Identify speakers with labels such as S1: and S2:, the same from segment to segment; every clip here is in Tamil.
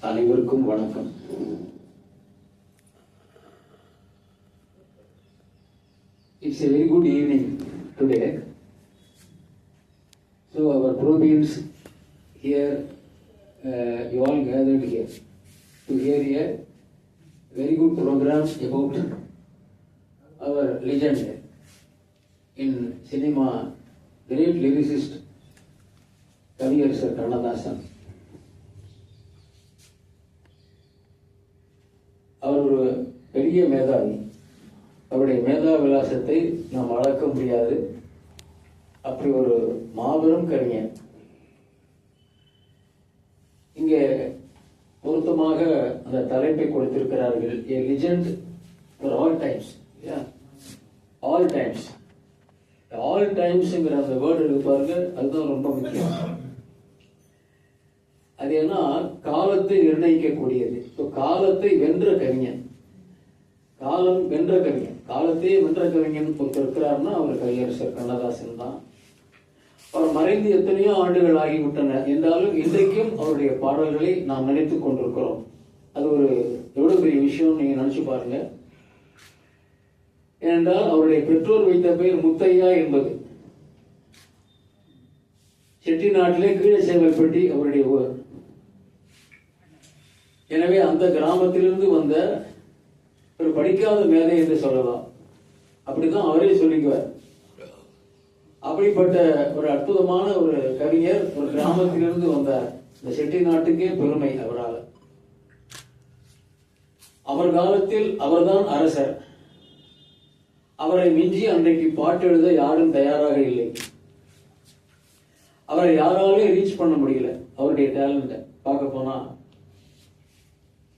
S1: அனைவருக்கும் வணக்கம். It's a very good evening today. So our province here, you all gathered here to hear a very good program about our legend in cinema, great lyricist Kaviyarasar Kannadasan. அவர் ஒரு பெரிய மேதாவி. அவருடைய மேதா விலாசத்தை நாம் அளக்க முடியாது. அப்படி ஒரு மாபெரும் கவிஞர். இங்கே பொருத்தமாக அந்த தலைப்பை கொடுத்திருக்கிறார்கள், a legend for all times. all times. all timesங்கிற அந்த வேர்டு எடுப்பாருங்க, அதுதான் ரொம்ப முக்கியம். அது ஏன்னா காலத்தை நிர்ணயிக்கக்கூடியது. காலத்தை வென்ற கவிஞன், காலம் வென்ற கவிஞன், காலத்தையே வென்ற கவிஞன் ஒருத்தர் இருக்கிறார்னா அவர் கவியரசர் கண்ணதாசன் தான். அவர் மறைந்து எத்தனையோ ஆண்டுகள் ஆகிவிட்டன என்றாலும் இன்றைக்கும் அவருடைய பாடல்களை நாம் நினைத்துக் கொண்டிருக்கிறோம். அது ஒரு எவ்வளவு பெரிய விஷயம் நீங்க நினைச்சு பாருங்க. ஏனென்றால் அவருடைய பெற்றோர் வைத்த பெயர் முத்தையா என்பது. செட்டி நாட்டிலே கீழே செங்கல்பட்டி அவருடைய ஊர். எனவே அந்த கிராமத்திலிருந்து வந்த ஒரு படிக்காத மேதை என்று சொல்லலாம். அப்படிதான் அவரே சொல்லிக்குவார். அப்படிப்பட்ட ஒரு அற்புதமான ஒரு கவிஞர் ஒரு கிராமத்திலிருந்து வந்தார். இந்த செட்டி நாட்டுக்கே பெருமை அவரால். அவர் காலத்தில் அவர்தான் அரசர். அவரை மிஞ்சி அன்றைக்கு பாட்டு எழுத யாரும் தயாராக இல்லை. அவரை யாராலையும் ரீச் பண்ண முடியல. அவருடைய டேலண்ட பார்க்க போனா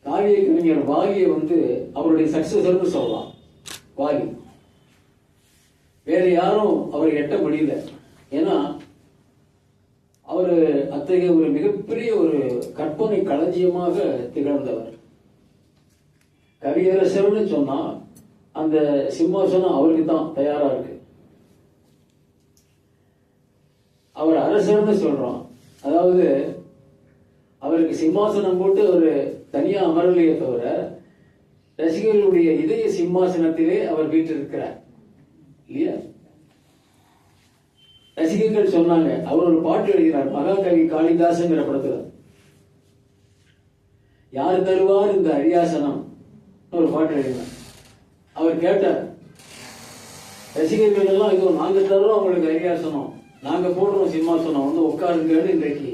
S1: காவிய கவிஞர் வாலியை அவருடைய சக்சஸர்னு சொல்லலாம். வாலி வேற யாரும் அவர் எட்ட முடியல. ஏன்னா அவரு அத்தகைய ஒரு மிகப்பெரிய ஒரு கற்பனை களஞ்சியமாக திகழ்ந்தவர். கவியரசர்னு சொன்னா அந்த சிம்மாசனம் அவருக்கு தான் தயாரா இருக்கு. அவர் அரசர்னு சொல்றோம். அதாவது அவருக்கு சிம்மாசனம் போட்டு ஒரு தனியா அமரலையே தவிர ரசிகர்களுடைய இதய சிம்மாசனத்திலே அவர் வீட்டிருக்கிறார் இல்லையா? ரசிகர்கள் சொன்னாங்க, அவர் ஒரு பாட்டு எழுதினார் மகாகவி காளிதாசங்கிற படத்துல. யார் தருவார் இந்த அரியாசனம் ஒரு பாட்டு எழுதினார். அவர் கேட்டார், ரசிகர்கள் எல்லாம் இதோ நாங்க தர்றோம் அவங்களுக்கு அரியாசனம், நாங்க போடுறோம் சிம்மாசனம், உட்காருங்கன்னு இன்றைக்கு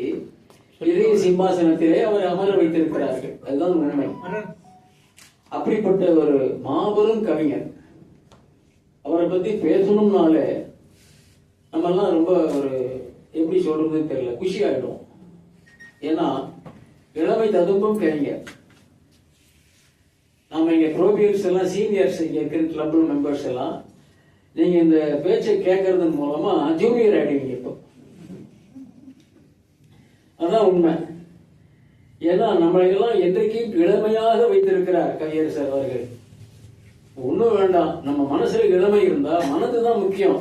S1: இதய சிம்மாசனத்திலே அவர் அமர வைத்திருக்கிறார்கள். அதுதான் உண்மை. அப்படிப்பட்ட ஒரு மாபெரும் கவிஞர். அவரை பத்தி பேசணும்னாலே நம்ம எல்லாம் ரொம்ப ஒரு எப்படி சொல்றதுன்னு தெரியல, குஷி ஆயிடும். ஏன்னா இளமை ததும்பும் கவிஞர். நாம இங்க ப்ரோபியர்ஸ் எல்லாம் சீனியர்ஸ் இங்க இருக்கிற கிளப் மெம்பர்ஸ் எல்லாம் நீங்க இந்த பேச்சை கேட்கறது மூலமா ஜூனியர் ஆயிடுவீங்க. இப்போ அதான் உண்மை. ஏன்னா நம்மளை எல்லாம் என்றைக்கும் இளமையாக வைத்திருக்கிறார் கவியரசர் அவர்கள். ஒண்ணும் வேண்டாம், நம்ம மனசுல இளமை இருந்தா மனதுதான் முக்கியம்.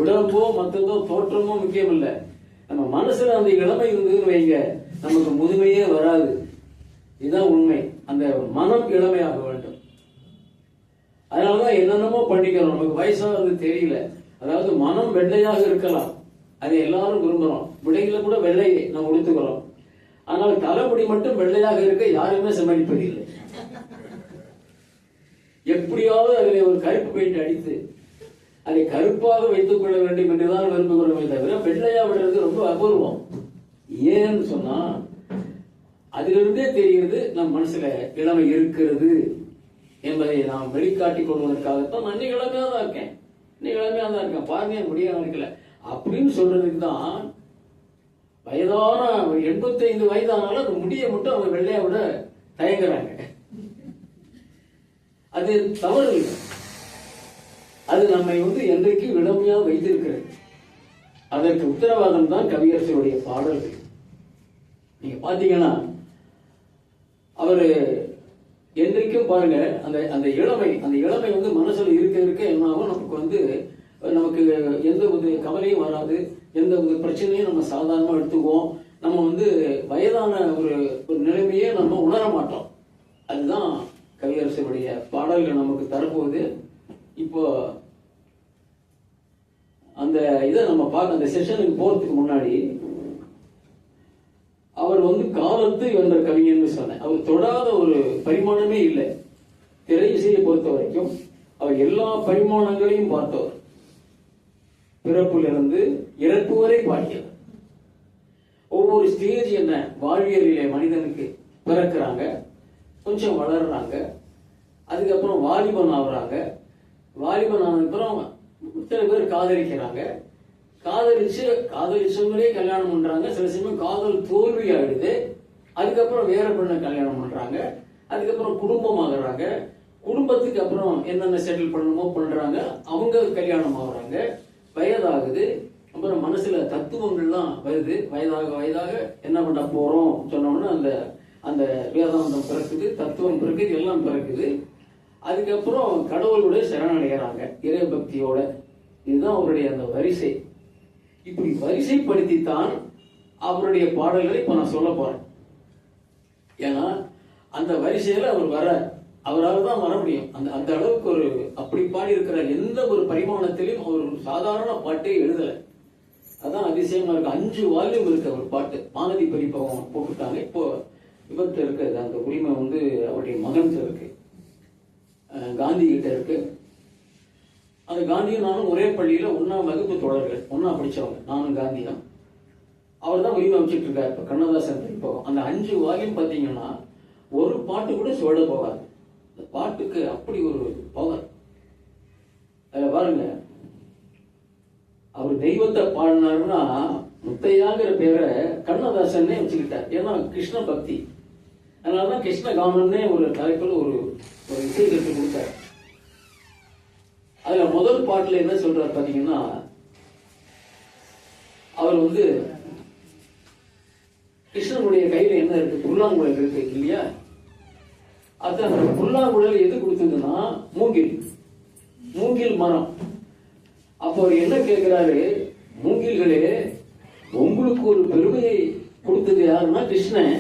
S1: உடம்போ மற்றதோ தோற்றமோ முக்கியம் இல்ல. நம்ம மனசுல அந்த இளமை இருந்ததுன்னு வைங்க, நமக்கு முதுமையே வராது. இதுதான் உண்மை. அந்த மனம் இளமையாக வேண்டும். அதனாலதான் என்னென்னமோ பண்ணிக்கிறோம். நமக்கு வயசாகிறது தெரியல. அதாவது மனம் வெள்ளையாக இருக்கலாம், அதை எல்லாரும் விரும்புறோம். விடையில கூட வெள்ளையை நம்ம உடுத்துக்கிறோம். ஆனால் தலைமுடி மட்டும் வெள்ளையாக இருக்க யாருமே சம்மதிப்பதில்லை. எப்படியாவது அதில் ஒரு கருப்பு பெயிண்ட் அடித்து அதை கருப்பாக வைத்துக் கொள்ள வேண்டும் என்றுதான் விரும்புகிறோமே தவிர வெள்ளையா விடுறது ரொம்ப அபூர்வம். ஏன்னு சொன்னா அதிலிருந்தே தெரிகிறது நம் மனசுல இளமை இருக்கிறது என்பதை நாம் வெளிக்காட்டிக் கொள்வதற்காகத்தான் நான் இளமையா தான் இருக்கேன், இளமையா தான் இருக்கேன், பாருங்க முடியாம இருக்கல அப்படின்னு சொல்றதுக்கு தான். வயதான 85 வயதானாலும் அந்த முடிய மட்டும் அவங்க வெள்ளையா விட தயங்குறாங்க. அது தவறு இல்லை. அது நம்மை என்றைக்கு இளமையா வைத்திருக்கிறது. அதற்கு உத்தரவாதம் தான் கவியரசருடைய பாடல்கள். நீங்க பாத்தீங்கன்னா அவரு என்றைக்கும் பாருங்க அந்த இளமை மனசுல இருக்க என்னாகும் நமக்கு எந்த ஒரு கவலையும் வராது, எந்த ஒரு பிரச்சனையும் நம்ம சாதாரணமா எடுத்துக்குவோம். நம்ம வயதான ஒரு நிலைமையே நம்ம உணர மாட்டோம். அதுதான் கவியரசருடைய பாடல்கள் நமக்கு தரப்போகுது. இப்போ அந்த இதை நம்ம பார்க்க, அந்த செஷனுக்கு போறதுக்கு முன்னாடி அவர் காலத்து என்ற கவிஞர்னு சொன்னேன். அவர் தொடாத ஒரு பரிமாணமே இல்லை. திரை இசையை பொறுத்த வரைக்கும் அவர் எல்லா பரிமாணங்களையும் பார்த்தவர். பிறப்பிலிருந்து இறப்பு வரை பாடியவர். ஒவ்வொரு ஸ்டேஜ் என்ன வாழ்வியலிலே மனிதனுக்கு பிறக்கிறாங்க, கொஞ்சம் வளர்றாங்க, அதுக்கப்புறம் வாலிபன் ஆகுறாங்க, வாலிபன் ஆனதுக்கப்புறம் சில பேர் காதலிக்கிறாங்க, காதலிச்சவங்களே கல்யாணம் பண்றாங்க, சில சமயம் காதல் தோல்வி ஆயிடுது, அதுக்கப்புறம் வேற பெண்ணை கல்யாணம் பண்றாங்க, அதுக்கப்புறம் குடும்பம் ஆகுறாங்க, குடும்பத்துக்கு அப்புறம் என்னென்ன செட்டில் பண்ணணுமோ பண்றாங்க, அவங்க கல்யாணம் ஆகுறாங்க, வயதாகுது, அப்புறம் மனசுல தத்துவங்கள்லாம் வருது. வயதாக என்ன பண்ண போறோம் சொன்னோம்னா அந்த வேதாந்தம் பிறக்குது, தத்துவம் பிறக்குது, எல்லாம் பிறக்குது. அதுக்கப்புறம் கடவுளுடைய சரணடைகிறாங்க இறை பக்தியோட. இதுதான் அவருடைய அந்த வரிசை. இப்படி வரிசைப்படுத்தித்தான் அவருடைய பாடல்களை இப்ப நான் சொல்ல போறேன். ஏன்னா அந்த வரிசையில அவரால் தான் வர முடியும். அந்த அளவுக்கு அப்படி பாடி இருக்கிற எந்த ஒரு பரிமாணத்திலும் அவர் ஒரு சாதாரண பாட்டே எழுதல. அதான் அதிசயமா இருக்கு. 5 வால்யூம் இருக்கு அவர் பாட்டு. மானதி பதிப்பகம் போட்டுட்டாங்க. இப்போ இவர்கிட்ட இருக்கு அந்த உரிமை அவருடைய மகன் இருக்கு, காந்தி கிட்ட இருக்கு. அந்த காந்தியும் நானும் ஒரே பள்ளியில 1ஆம் வகுப்பு தோழர்கள், ஒன்னா படிச்சவங்க. நானும் காந்தியும் அவர் தான் உரிமை வச்சுட்டு இருக்காரு. இப்ப கண்ணதாசன் பதிப்பகம். அந்த 5 வால்யூம் பாத்தீங்கன்னா ஒரு பாட்டு கூட சொல்ல போகாது. அந்த பாட்டுக்கு அப்படி ஒரு பவர். அதுல பாருங்க, அவர் தெய்வத்தை பாடினாருன்னா முத்தையாங்கிற பேரை கண்ணதாசன்னே வச்சுக்கிட்டார். ஏன்னா கிருஷ்ண பக்தி. அதனாலதான் கிருஷ்ண கானம்னே ஒரு தலைப்பில் ஒரு இசை கற்று கொடுத்தார். அதுல முதல் பாட்டுல என்ன சொல்றாரு பாத்தீங்கன்னா, அவர் கிருஷ்ணனுடைய கையில என்ன இருக்கு, புல்லாங்குழல் இருக்கு இல்லையா? அந்த புல்லாங்குழல் எது கொடுத்ததுன்னா மூங்கில் மரம். அப்போ அவர் என்ன கேட்கிறாரு, மூங்கில்களே உங்களுக்கு ஒரு பெருமையை கொடுத்தது யாருன்னா கிருஷ்ணன்.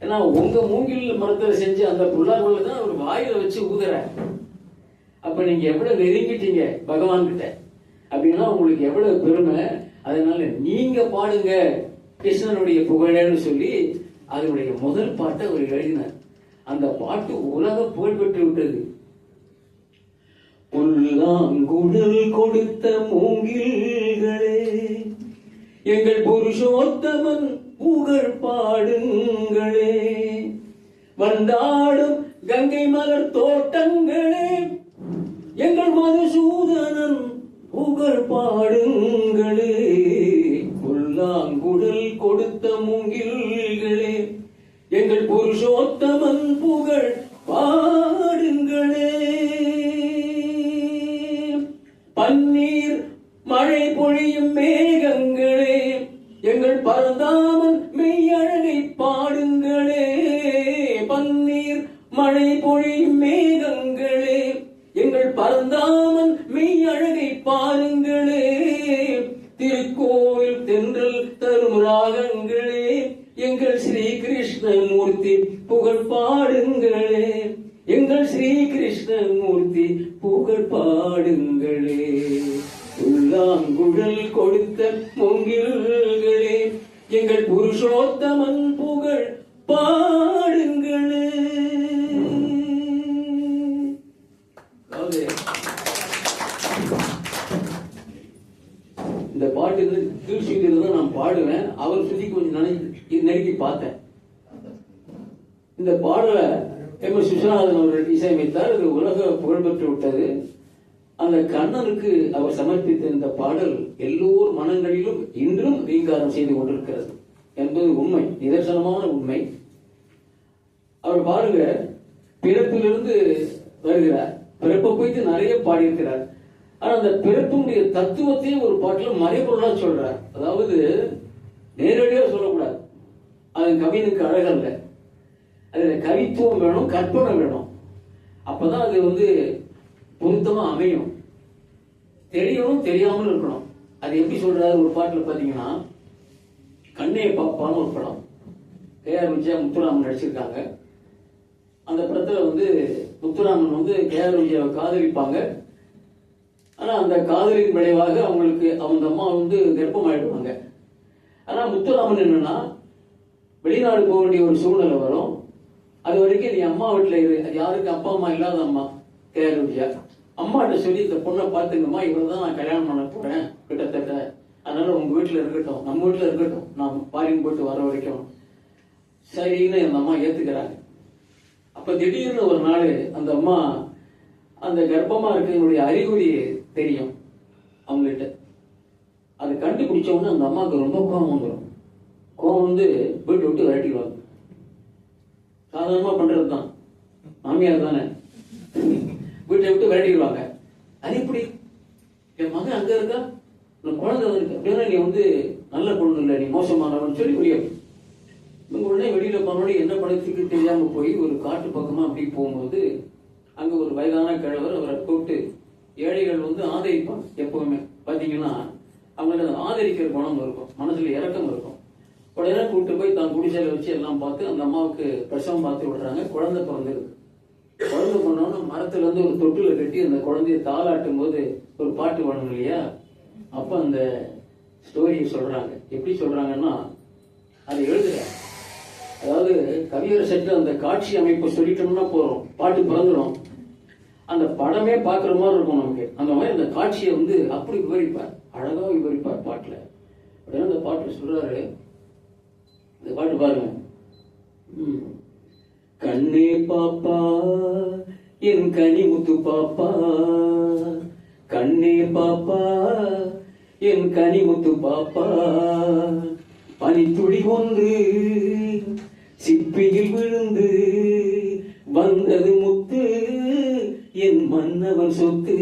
S1: ஏன்னா உங்க மூங்கில் மரத்துல செஞ்சு அந்த புல்லாங்குழல் தான் அவர் வாயில வச்சு ஊதுற. அப்ப நீங்க எவ்வளவு நெருங்கிட்டீங்க பகவான் கிட்ட அப்படின்னா உங்களுக்கு எவ்வளவு பெருமை. அதனால நீங்க பாடுங்க கிருஷ்ணனுடைய புகழன்னு சொல்லி அதனுடைய முதல் பாட்டை அவர் எழுதினார். அந்த பாட்டு உலக புகழ் பெற்று விட்டது. புல்லாங்குழல் கொடுத்த மூங்கில்களே எங்கள் புருஷோத்தமன் புகழ் பாடுங்களே, வந்தாடும் கங்கை மலர் தோட்டங்களே எங்கள் மதுசூதனன் புகழ் பாடுங்களே, புல்லாங்குழல் கொடுத்த மூங்கில்களே எங்கள் புருஷோத்தமன் புகழ் பாடுங்களே, பன்னீர் மழை பொழியும் மேகங்களே எங்கள் பரந்தாமன் மெய்யழகை பாடுங்களே, பன்னீர் மழை பொழியும் மேகங்களே எங்கள் பரந்தாமன் மெய்யழகை பாருங்களே, திருக்கோவில் தென்றல் தரும் ராகங்களே எங்கள் ஸ்ரீ கிருஷ்ணமூர்த்தி புகழ் பாடுங்களே, எங்கள் ஸ்ரீ கிருஷ்ணமூர்த்தி புகழ் பாடுங்களே, புல்லாங்குழல் குழல் கொடுத்த மூங்கில்களே எங்கள் புருஷோத்தமன் புகழ் பாடுங்களே. இந்த பாட்டு திருச்சியில தான் நான் பாடுவேன். அவர் சுத்தி கொஞ்சம் நெருக்கி பார்த்தேன். இந்த பாடலை எம்.எஸ். விஸ்வநாதன் அவர்கள் இசையமைத்தார். அது உலக புகழ்பெற்று விட்டது. அந்த கண்ணனுக்கு அவர் சமர்ப்பித்த இந்த பாடல் எல்லோர் மனங்களிலும் இன்றும் ரீங்காரம் செய்து கொண்டிருக்கிறது என்பது உண்மை, நிதர்சனமான உண்மை. அவர் பாருங்க, பிறப்பிலிருந்து வருகிறார். பிறப்பை போயிட்டு நிறைய பாடியிருக்கிறார். ஆனா அந்த பிறப்புடைய தத்துவத்தையும் ஒரு பாட்டுல மறைபொருளா சொல்றார். அதாவது நேரடியா சொல்லக்கூடாது, அது கவினுக்கு அழகல்ல. அதுல கவித்துவம் வேணும், கற்பனை வேணும். அப்பதான் அது பொருத்தமா அமையும். தெரியணும், தெரியாமல் இருக்கணும். அது எப்படி சொல்றாரு ஒரு பாட்டுல பாத்தீங்கன்னா, கண்ணே பாப்பான்னு ஒரு படம், கே.ஆர். விஜயா முத்துராமன் நடிச்சிருக்காங்க. அந்த படத்துல முத்துராமன் கே.ஆர். விஜயாவை காதலிப்பாங்க. ஆனா அந்த காதலின் விளைவாக அவங்களுக்கு அவங்க அம்மா கர்ப்பம் ஆயிடுவாங்க. ஆனா முத்துராமன் என்னன்னா, வெளிநாடு போக வேண்டிய ஒரு சூழ்நிலை வரும். அது வரைக்கும் நீ அம்மா வீட்டுல இரு. யாருக்கு அப்பா அம்மா இல்லாத அம்மா கே.ஆர். விஜயா அம்மாட்ட சொல்லி, இந்த பொண்ணை பாத்துங்கம்மா, இவர்தான் நான் கல்யாணம் பண்ண போறேன் கிட்டத்தட்ட, அதனால உங்க வீட்டுல இருக்கட்டும், நம்ம வீட்டுல இருக்கட்டும், நான் பாரின் போட்டு வர வரைக்கும் சரின்னு அந்த அம்மா ஏத்துக்கிறாங்க. அப்ப திடீர்னு ஒரு நாள் அந்த அம்மா அந்த கர்ப்பமா இருக்கிற அறிகுறி தெரியும் அவங்ககிட்ட. அதை கண்டுபிடிச்சவொன்னு அந்த அம்மாவுக்கு ரொம்ப கோபம் வந்துடும். கோபம் வீட்டை விட்டு விரட்டிடுவாங்க. சாதாரணமா பண்றதுதான், மாமியார் தானே, வீட்டை விட்டு விரட்டிடுவாங்க. அது எப்படி, என் மகன் அங்க இருக்கா, குழந்தை இருக்கு அப்படின்னா நீ நல்ல பொண்ணு இல்லை, நீ மோசமானவன் சொல்லி வெளியே. இவங்க உடனே வெளியில போனோட என்ன படத்துக்கு தெரியாம போய் ஒரு காட்டு பக்கமா அப்படி போகும்போது அங்க ஒரு வயதான கிழவர் அவரை கூப்பிட்டு, ஏழைகள் ஆதரிப்பாங்க எப்பவுமே பாத்தீங்கன்னா, அவங்களுக்கு ஆதரிக்கிற குணம் இருக்கும், மனசுல இறக்கம் இருக்கும். உடனே கூப்பிட்டு போய் தான் குடிசையில வச்சு எல்லாம் பார்த்து அந்த அம்மாவுக்கு பிரசவம் பார்த்து விடுறாங்க. குழந்தை பிறந்திருக்கு. குழந்தை பண்ணோன்னு மரத்துல ஒரு தொட்டில கட்டி அந்த குழந்தைய தாளாட்டும் போது ஒரு பாட்டு வேணும் இல்லையா? அப்ப அந்த ஸ்டோரியை சொல்றாங்க. எப்படி சொல்றாங்கன்னா, அதை எழுதுற, அதாவது கவியரசற்ற அந்த காட்சி அமைப்பு சொல்லிட்டோம்னா போறோம், பாட்டு பிறந்துடும். அந்த படமே பாக்குற மாதிரி இருக்கும் நமக்கு. அந்த மாதிரி அந்த காட்சியை அப்படி விவரிப்பார், அழகா விவரிப்பார் பாட்டுல. உடனே அந்த பாட்டு சொல்றாரு, இந்த பாட்டு பாருங்க. கண்ணே பாப்பா என் கனிமுத்து பாப்பா, கண்ணே பாப்பா என் கனிமுத்து பாப்பா, பனித்துளி ஒன்று சிப்பியில் விழுந்து வந்தது முத்து, என் மன்னவன் சொத்து,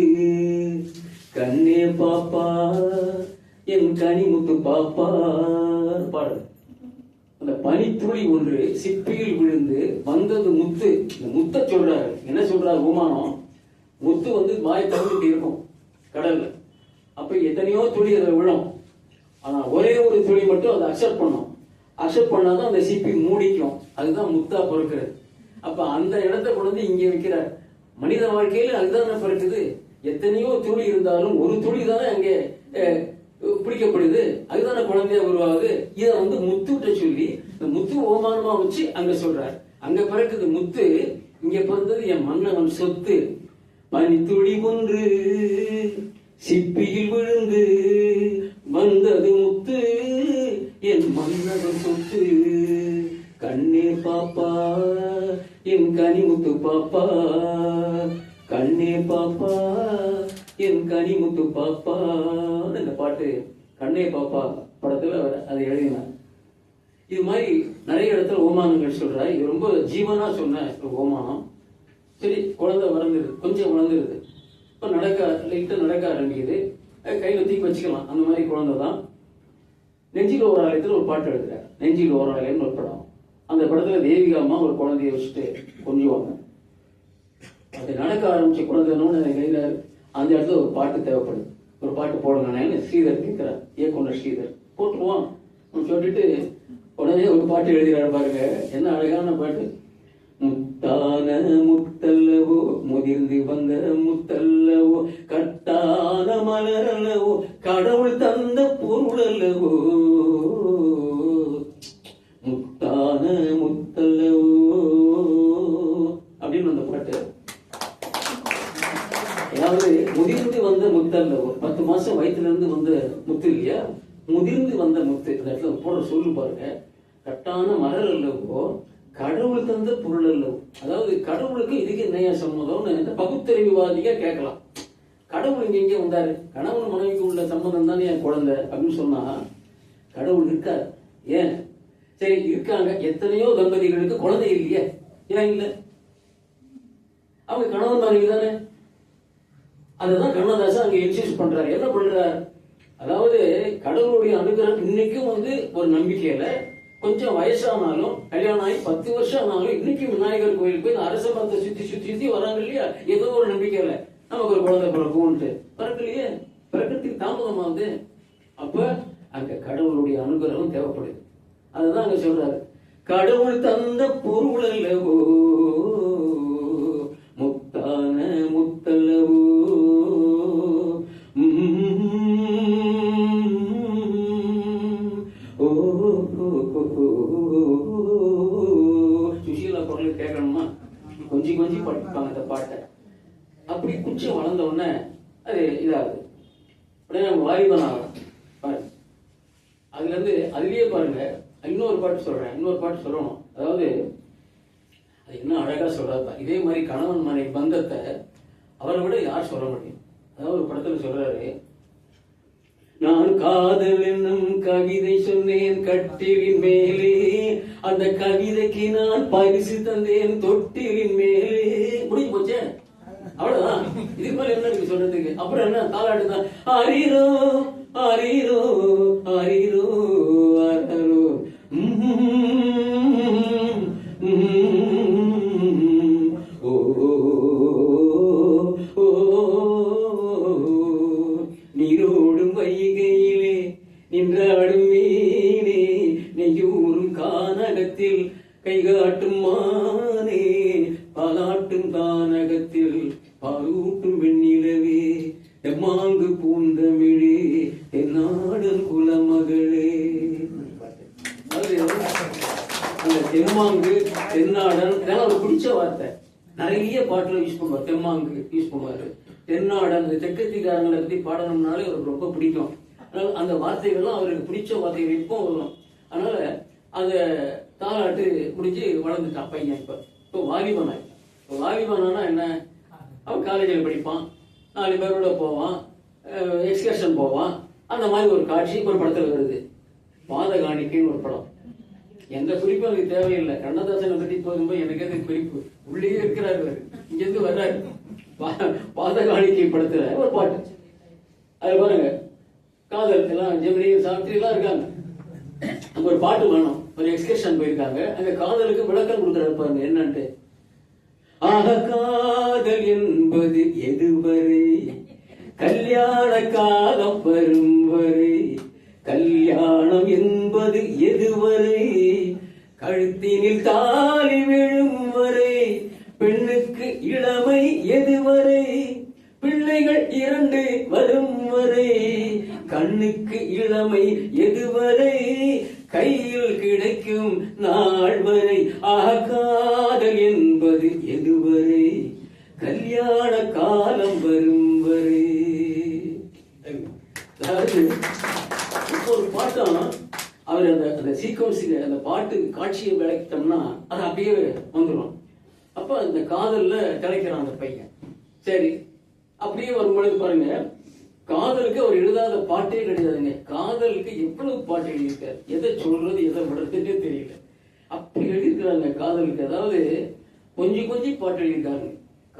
S1: கண்ணே பாப்பா என் கனிமுத்து பாப்பா. பாடு. அந்த பனித்துளி ஒன்று சிப்பியில் விழுந்து வந்தது முத்து. இந்த முத்த சொல்றாரு. என்ன சொல்றாரு ஓமானம்? முத்து வாய் தவிர்த்து இருக்கும் கடல்ல. அப்ப எத்தனையோ துளி அதை விழும். ஆனா ஒரே ஒரு துளி மட்டும் அதை அக்செப்ட் பண்ணும். அக்செப்ட் பண்ணாதான் அந்த சிப்பி மூடிக்கும். அதுதான் முத்தா பிறக்கிறது. அப்ப அந்த இடத்தை கொண்டு இங்க வைக்கிறார். மனித வாழ்க்கையில அதுதான் பிறக்குது. எத்தனையோ துளி இருந்தாலும் ஒரு துளி தானே அங்கே பிடிக்கப்படுது. அதுதானே குழந்தையா உருவாகுது. இதை முத்துட்ட சொல்லி இந்த முத்து ஓமானமா வச்சு அங்க சொல்றாரு. அங்க பிறக்குது முத்து, இங்க பிறந்தது என் மன்னவன் சொத்து. பனித்துளி ஒன்று சிப்பியில் விழுந்து வந்தது முத்து, என் மன்னவன் சொத்து, கண்ணே பாப்பா என் கனிமுத்து பாப்பா, கண்ணே பாப்பா என் கனிமுத்து பாப்பா. இந்த பாட்டு கண்ணே பாப்பா படத்துல அதை எழுதினார். இது மாதிரி நிறைய இடத்துல ஓமானங்கள் சொல்றாரு. இது ரொம்ப ஜீவனா சொன்ன ஓமானம். சரி, குழந்தை வளர்ந்துருது, கொஞ்சம் வளர்ந்துருது. இப்ப லைட்டா நடக்க ஆரம்பிக்குது. கையில தூக்கி வச்சுக்கலாம். அந்த மாதிரி குழந்தை தான். நெஞ்சில் ஒரு ஆலயத்துல ஒரு பாட்டு எழுதுறாரு. நெஞ்சில் ஒரு ஆலயம்னு ஒரு படம். அந்த படத்துல தேவிகா அம்மா ஒரு குழந்தைய வச்சுட்டு கொஞ்சுவாங்க. அது நடக்க ஆரம்பிச்ச குழந்தைன்னு கையில அந்த இடத்துல ஒரு பாட்டு தேவைப்படுது. ஒரு பாட்டு போடுங்க ஸ்ரீதர் கேட்கிறார். இயக்குனர் ஸ்ரீதர் போட்டுருவான் சொல்லிட்டு உடனே ஒரு பாட்டு எழுதுறாரு. பாருங்க என்ன அழகான பாட்டு. முத்தான முத்தல்லவோ முதிர்ந்து வந்த முத்தல்லவோ கட்டான மலரல்லவோ கடவுள் அதாவது முதிர்ந்து வந்த முத்தல்ல, ஒரு 10 மாசம் வயிற்றுல இருந்து வந்த முத்து இல்லையா, முதிர்ந்து வந்த முத்து. இந்த இடத்துல போடுற சொல்லு பாருங்க, கட்டான மலர் அல்லவோ கடவுள் தந்த பொருள் அல்லவோ. அதாவது கடவுளுக்கு இதுக்கு என்னையா சம்மதம்னு பகுத்தறிவுவாதியா கேட்கலாம். கடவுள் இங்க வந்தாரு, கணவன் மனைவிக்கு உள்ள சம்மதம் தானே என் குழந்தை அப்படின்னு சொன்னா கடவுள் இருக்காரு. ஏன் சரி இருக்காங்க, எத்தனையோ தம்பதிகளுக்கு குழந்தை இல்லையே, ஏன் இல்லை? அவங்க கணவன் மனைவி தானே. அதுதான் கண்ணதாசன் அங்க இன்சிஸ்ட் பண்றாரு. என்ன பண்றாரு? அதாவது கடவுளுடைய அனுகிரகம் இன்னைக்கும் ஒரு நம்பிக்கையில கொஞ்சம் வயசானாலும் கல்யாணம் ஆகி 10 வருஷம் ஆனாலும் இன்னைக்கு விநாயகர் கோயிலுக்கு போய் அரச மரத்தை சுத்தி சுத்தி சுத்தி வராங்க இல்லையா, ஏதோ ஒரு நம்பிக்கையில நமக்கு ஒரு குழந்தை பிறக்கும்ட்டு. பிறக்கலையே, பிறக்கிறதுக்கு தாமதமாகுது. அப்ப அங்க கடவுளுடைய அனுகிரகம் தேவைப்படுது. அதுதான் அங்க சொல்றாரு, கடவுள் தந்த பொருள் அல்லவோ முத்தான முத்தல்லவோ. சுஷீலா குரல் கேட்கணுமா, கொஞ்சம் கொஞ்சம் படிப்பாங்க அந்த பாட்டை. அப்படி குச்சம் வளர்ந்த உடனே அது இதாகுது. உடனே நம்ம வாலிபன் ஆகலாம் பாருங்க. அதுல இருந்து அதுலயே பாருங்க இன்னொரு பாட்டு சொல்லணும். அதாவது அது என்ன அழகா சொல்றாரு. இதே மாதிரி கணவன் மனைவி பந்தத்தை அவரை விட யார் சொல்ல முடியும்? அதாவது ஒரு படத்துல சொல்றாரு, நான் காதல் என்னும் கவிதை சொன்னேன் கட்டிலின் மேலே, அந்த கவிதைக்கு நான் பரிசு தந்தேன் தொட்டிலின் மேலே. முடிஞ்சு போச்சே, அவ்வளவுதான். இது மாதிரி என்ன இருக்கு சொல்றதுக்கு? அப்புறம் என்ன தாலாட்டு தான், ஆரீரோ ஆரீரோ ஆரீரோ ஆரோ. நீரோடும் வைகையிலே நின்றாடும் மீனே, நெய்யூரும் கானகத்தில் கைகாட்டும் மானே, பாலாட்டும் கானகத்தில் பாலூட்டும் வெண்ணிலவே, எம்மாங்கு பூந்தமிழே தென்னாடன் குலமகளே. அந்த தெம்மாங்கு தென்னாடன் இதெல்லாம் ஒரு பிடிச்ச வார்த்தை. நிறைய பாட்டுல யூஸ் பண்ணுவார். தெம்மாங்கு யூஸ் பண்ணுவாரு, தென்னாடன். அந்த தெற்கத்திக்காரங்களை பத்தி பாடணும்னாலே அவருக்கு ரொம்ப பிடிக்கும். அதனால அந்த வார்த்தைகள்லாம் அவருக்கு பிடிச்ச வார்த்தைகள் இப்போ வரும். அதனால அந்த தாலாட்டு முடிஞ்சு வளர்ந்துட்டான் பையன். இப்போ வாலிபனாய். வாலிபனானா என்ன? அவன் காலேஜில் படிப்பான், 4 பேரோட போவான், எக்ஸ்கர்ஷன் போவான். அந்த மாதிரி ஒரு காட்சி ஒரு படத்துல வருது. பாதகாணிக்கைன்னு ஒரு படம். எந்த குறிப்பும் அதுக்கு தேவையில்லை. கண்ணதாசனை பத்தி போகும்போது எனக்கு அது குறிப்பு உள்ளே இருக்கிறாரு, இங்க இருந்து வர்றாரு. பாதகாணிக்கை படத்துல ஒரு பாட்டு, அது பாருங்க, காதல் எல்லாம் ஜெமினி சாவித்திரி எல்லாம் இருக்காங்க. அங்க ஒரு பாட்டு வேணும். ஒரு எக்ஸ்கர்ஷன் போயிருக்காங்க, அந்த காதலுக்கு விளக்கம் கொடுக்குறாரு பாருங்க என்னன்ட்டு. ஆக காதல் என்பது எதுவரை, கல்யாண காலம் வரும் வரை, கல்யாணம் என்பது எதுவரை, கழுத்தினில் தாலி விழும் வரை, பெண்ணுக்கு இளமை எதுவரை, பிள்ளைகள் 2 வரும் வரை, கண்ணுக்கு இளமை எதுவரை, கையில் கிடைக்கும் நாள் வரை, காதல் என்பது எதுவரை, கல்யாண காலம் வரும் வரை. ஒரு பாட்டம் அவர் அந்த சீக்வன்ஸுக்கு அந்த பாட்டு காட்சியை விளக்கிட்டோம்னா அது அப்படியே வந்துடும். அப்ப அந்த காதல்ல கிடைக்கிறான் அந்த பையன். சரி, அப்படியே வரும்பொழுது பாருங்க, காதலுக்கு அவர் எழுதாத பாட்டே கிடையாதுங்க. காதலுக்கு எவ்வளவு பாட்டு எழுதியிருக்காரு, எதை சொல்றது எதை விடுறதுன்னே தெரியல. அப்படி எழுதியிருக்கிறாங்க காதலுக்கு. அதாவது கொஞ்சம் கொஞ்சம் பாட்டு எழுதியிருக்காங்க.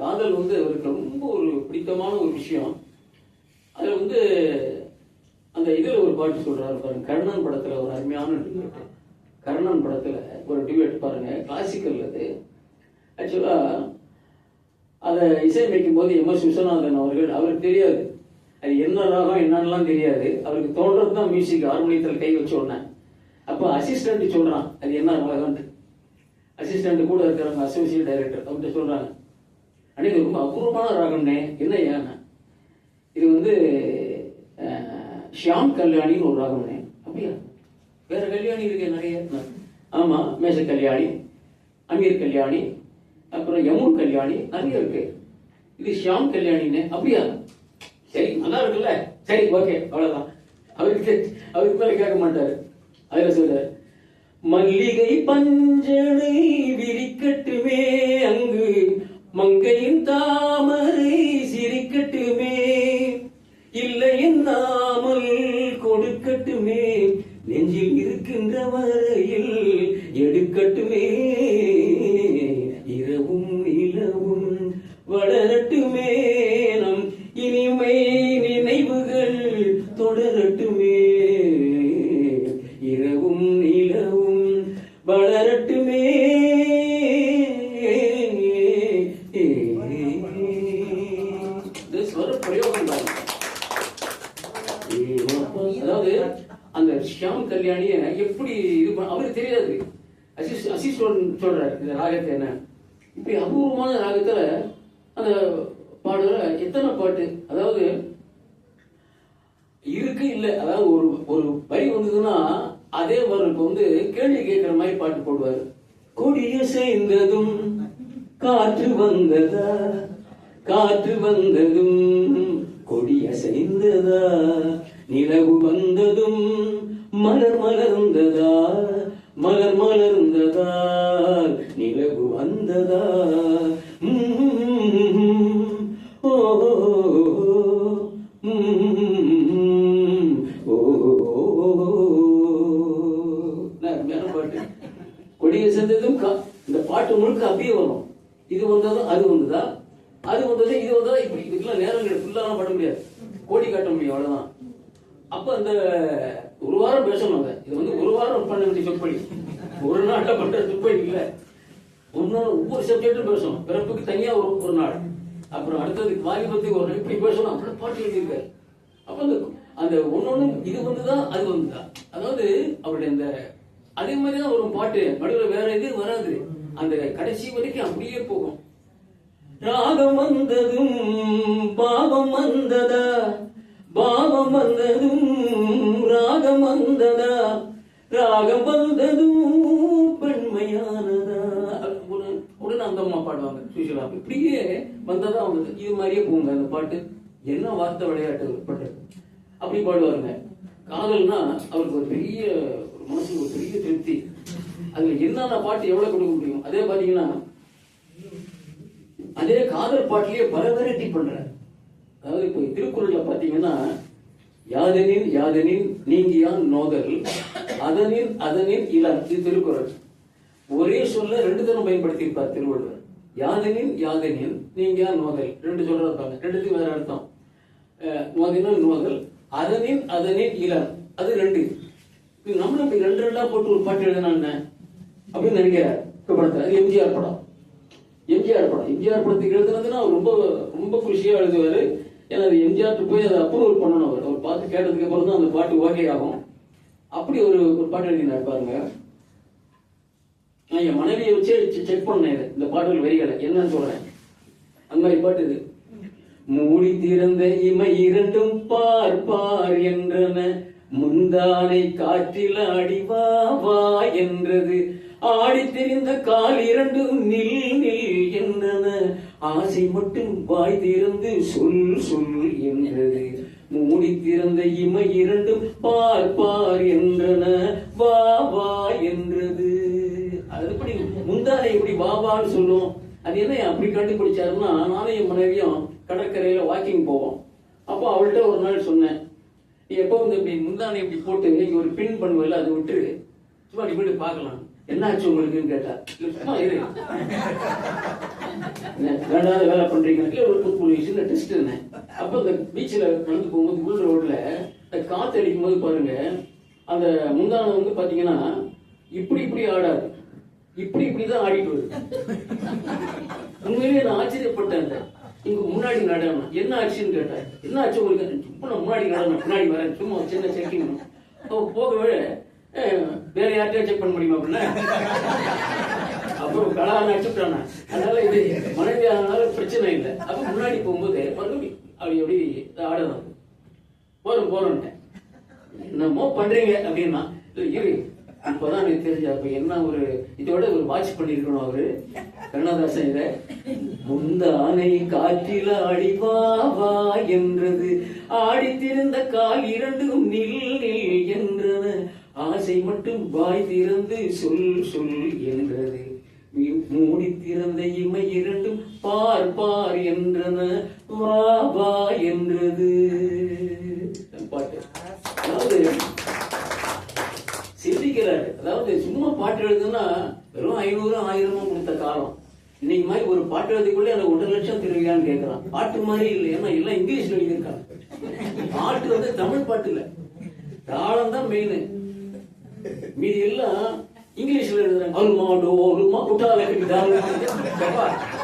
S1: காதல் அவருக்கு ரொம்ப ஒரு பிடித்தமான ஒரு விஷயம். அதுல அந்த இதுல ஒரு பாட்டு சொல்றாரு பாருங்க, கர்ணன் படத்துல ஒரு அருமையான டியூட். கர்ணன் படத்துல ஒரு டியூட் பாருங்க, கிளாசிக்கல். அது ஆக்சுவலா அதை இசையமைக்கும் போது எம்.எஸ். விஸ்வநாதன் அவருக்கு தெரியாது அது என்ன ராகம் என்னன்னெலாம் தெரியாது. அவருக்கு தோன்றது தான் மியூசிக். ஹார்மோனியத்தில் கை வச்சு உடனே அப்போ அசிஸ்டன்ட் சொல்றான் அது என்ன ராகம்ட்டு. அசிஸ்டன்ட் கூட இருக்கிறவங்க அசோசியேட் டைரக்டர் அவர்கிட்ட சொல்றாங்க, அன்னைக்கு ரொம்ப அபூர்வமான ராகம்னே. என்ன ஏன்னா இது ஷியாம் கல்யாணின்னு ஒரு ராகம்னே. அப்படியா? வேற கல்யாணி இருக்கு நிறைய. ஆமா, மேஷ கல்யாணி, அமீர் கல்யாணி, அப்புறம் யமுன் கல்யாணி நிறைய இருக்கு. இது ஷியாம் கல்யாணின்னு. அப்படியா, சரி நல்லா இருக்குல்ல, சரி ஓகே அவ்வளவுதான். அவருக்கு மேல கேட்க மாட்டாரு. அதுல சொல்றாரு, மல்லிகை பஞ்சனை விரிக்கட்டுமே அங்கு மங்கையின் தாமரை சிரிக்கட்டுமே, இல்லை என்னாமல் கொடுக்கட்டுமே, நெஞ்சில் இருக்கின்ற வரையில் எடுக்கட்டுமே, இரவும் நிலவும் வளரட்டுமே, நம் இனிமை நினைவுகள் தொடரட்டுமே, இரவும் நிலவும் வளரட்டுமே. அதாவது அந்த ஷியாம் கல்யாணிய எப்படி இது அவருக்கு தெரியாது. அசிஸ் சொல்றாரு இந்த ராகத்தை என்ன இப்படி அபூர்வமான ராகத்துல அந்த பாடுற எத்தனை பாட்டு, அதாவது இருக்கு இல்ல, அதாவது ஒரு ஒரு வரி வந்ததுன்னா அதே வரும் வந்து கேள்வி கேட்கிற மாதிரி பாட்டு போடுவாரு. கொடிய செய்ததும் காற்று வந்ததா, காற்று வந்ததும் கொடிய செய்ததா, நிலவு வந்ததும் மலர் மலர்ந்ததா, மலர் மலர்ந்ததா, நிலவு வந்ததா, ஓ பாட்டு. கொடிய சேர்ந்ததும் இந்த பாட்டு முழுக்க அப்படியே வரும். இது வந்ததும் அது வந்ததா, அது வந்தது இது வந்ததா, இப்படி இதுக்கெல்லாம் நேரங்கள் ஃபுல்லாலாம் பாட முடியாது, கோடி காட்ட முடியும், அவ்வளவுதான். அப்ப அந்த ஒரு வாரம் பேசணும். இது வந்து ஒரு வாரம் பண்ண வேண்டிய சொற்பொழி, ஒரு நாள்ல பண்ற சொற்பொழி இல்ல. ஒவ்வொரு சப்ஜெக்டும் பேசணும். பிறப்புக்கு தனியா ஒரு நாள், அப்புறம் அடுத்ததுக்கு வாலிபத்துக்கு ஒரு நாள், இப்படி பேசணும். அப்புறம் பாட்டு எழுதியிருக்காரு. அப்ப அந்த ஒன்னொன்னு இது வந்துதான் அது வந்துதான், அதாவது அவருடைய அந்த அதே மாதிரிதான் ஒரு பாட்டு நடுவில் வேற இது வராது, அந்த கடைசி வரைக்கும் அப்படியே போகும். ராகம் வந்ததும் பாவம் வந்ததா, பாவம் வந்ததும் ராகம் வந்ததா, ராகம் வந்ததும் பெண்மையானதா. உடனே அந்த அம்மா பாடுவாங்க சுஷிலா. இப்படியே வந்ததா வந்தது, இது மாதிரியே போங்க அந்த பாட்டு. என்ன வார்த்தை விளையாட்டு பண்றது, அப்படி பாடுவாருங்க. காதல்னா அவருக்கு ஒரு பெரிய ஒரு மனசுக்கு ஒரு பெரிய திருப்தி. அதுல என்னென்ன பாட்டு எவ்வளவு கொடுக்க முடியும். அதே பாத்தீங்கன்னா அதே காதல் பாட்டிலேயே பல வெரைட்டி பண்ற. அதாவது இப்போ திருக்குறள்ல பாத்தீங்கன்னா, யாதனின் யாதனின் நீங்கியான் நோதல், அதனின் அதனின் இளம். இது திருக்குறள். ஒரே சொல்ல ரெண்டு தரம் பயன்படுத்தி இருப்பார் திருவள்ளுவர். யாதனின் யாதனின் நீங்கியான் நோதல், ரெண்டு சொல்ல இருப்பாங்க, ரெண்டுத்துக்கு வேற அர்த்தம். நோதனின் நோதல், அதனின் அதனின் இளம், அது ரெண்டு. நம்மளும் இப்படி ரெண்டு ரெண்டா போட்டு ஒரு பாட்டு எழுதினா அப்படின்னு நினைக்கிறார். அது எம்ஜிஆர் படம். எம்ஜிஆர் படத்துக்கு எழுதுனதுன்னா அவர் ரொம்ப ரொம்ப குஷியா எழுதுவாரு. ஏன்னா அது எம்ஜிஆர் போய் அதை அப்ரூவல் பண்ணணும். அவர் பார்த்து கேட்டதுக்கு அப்புறம் தான் அந்த பாட்டு ஓகே ஆகும். அப்படி ஒரு பாட்டு எழுதினார் பாருங்க. நான் என் மனைவியை வச்சு செக் பண்ணேன் இந்த பாடல் வரிகளை என்னன்னு சொல்றேன். அந்த மாதிரி பாட்டு இது. மூடி திறந்த இமை இரண்டும் பார் பார் என்றன, முந்தானை காற்றில் அடிவா வா என்றது, ஆடி தெரிந்த கால் இரண்டும் நில் நில் என்றன, ஆசை மட்டும் வாய் திறந்து சொல் சொல் என்றது, மூடி திறந்த இமை இரண்டும் பார் பார் என்றன, வா வா என்றது. அது எப்படி முந்தானை எப்படி வா வான்னு சொல்லும். அது என்ன அப்படி கண்டுபிடிச்சாருன்னா, நானும் என் மனைவியும் கடற்கரையில வாக்கிங் போவோம். அப்போ அவள்கிட்ட ஒரு நாள் சொன்னேன், எப்போ வந்து இப்படி முந்தானை இப்படி போட்டு இங்க ஒரு பின் பண்ணுவல, அதை விட்டு சும்மா இப்படி பார்க்கலாம், என்ன ஆச்சு உங்களுக்குன்னு கேட்டா, சும்மா இரு வேண்டாத வேலை பண்றீங்க ஒரு சின்ன டெஸ்ட் என்ன. அப்ப இந்த பீச்சில் நடந்து போகும்போது உள்ள ரோட்ல காத்து அடிக்கும் போது பாருங்க, அந்த முந்தானை வந்து பாத்தீங்கன்னா இப்படி இப்படி ஆடாது, இப்படி இப்படிதான் ஆடிட்டு வருது. உண்மையிலேயே நான் ஆச்சரியப்பட்டேன். இங்க முன்னாடி நடனம் என்ன ஆச்சுன்னு கேட்டேன். என்ன ஆச்சு உங்களுக்கு? முன்னாடி நடனம், முன்னாடி வரேன், சும்மா சின்ன செக்கிங். போகவே வேற யார்கிட்டயும் செக் பண்ண முடியுமா அப்படின்னா, அப்புறம் கலான அடிச்சுட்டானா. அதனால இது மனைவி ஆனால பிரச்சனை இல்லை. அப்ப முன்னாடி போகும்போது மறுபடியும் அப்படி அப்படி ஆடணும் போறோம் போறோம்ட்டேன். என்னமோ பண்றீங்க அப்படின்னா, இரு இப்பதான் எனக்கு தெரிஞ்ச. அப்ப என்ன ஒரு இதோட ஒரு வாட்ச் பண்ணிருக்கணும் அவரு கண்ணதாசன். இத முந்தானை காற்றில அடிவாவா என்றது, ஆடித்திருந்த கால் இரண்டும் நில் நில் என்றன, ஆசை மட்டும் வாய் திறந்து சொல் சொல் என்றது, மூடி திறந்த இமை இரண்டும் பார் பார் என்றன, வா வா என்றது. பாட்டு அதாவது சிந்திக்கிறாரு. அதாவது சும்மா பாட்டு எழுதுன்னா வெறும் 500 1000 கொடுத்த காலம். இன்னைக்கு மாதிரி ஒரு பாட்டு எழுதிக்குள்ளே எனக்கு 1.5 லட்சம் திருவிழான்னு கேட்கறான். பாட்டு மாதிரி இல்லை, ஏன்னா எல்லாம் இங்கிலீஷ்ல எழுதியிருக்காங்க. பாட்டு வந்து தமிழ் பாட்டு இல்ல, தாளம் தான் மெயின், மீதி எல்லாம் இங்கிலீஷ்ல எழுதுறாங்க.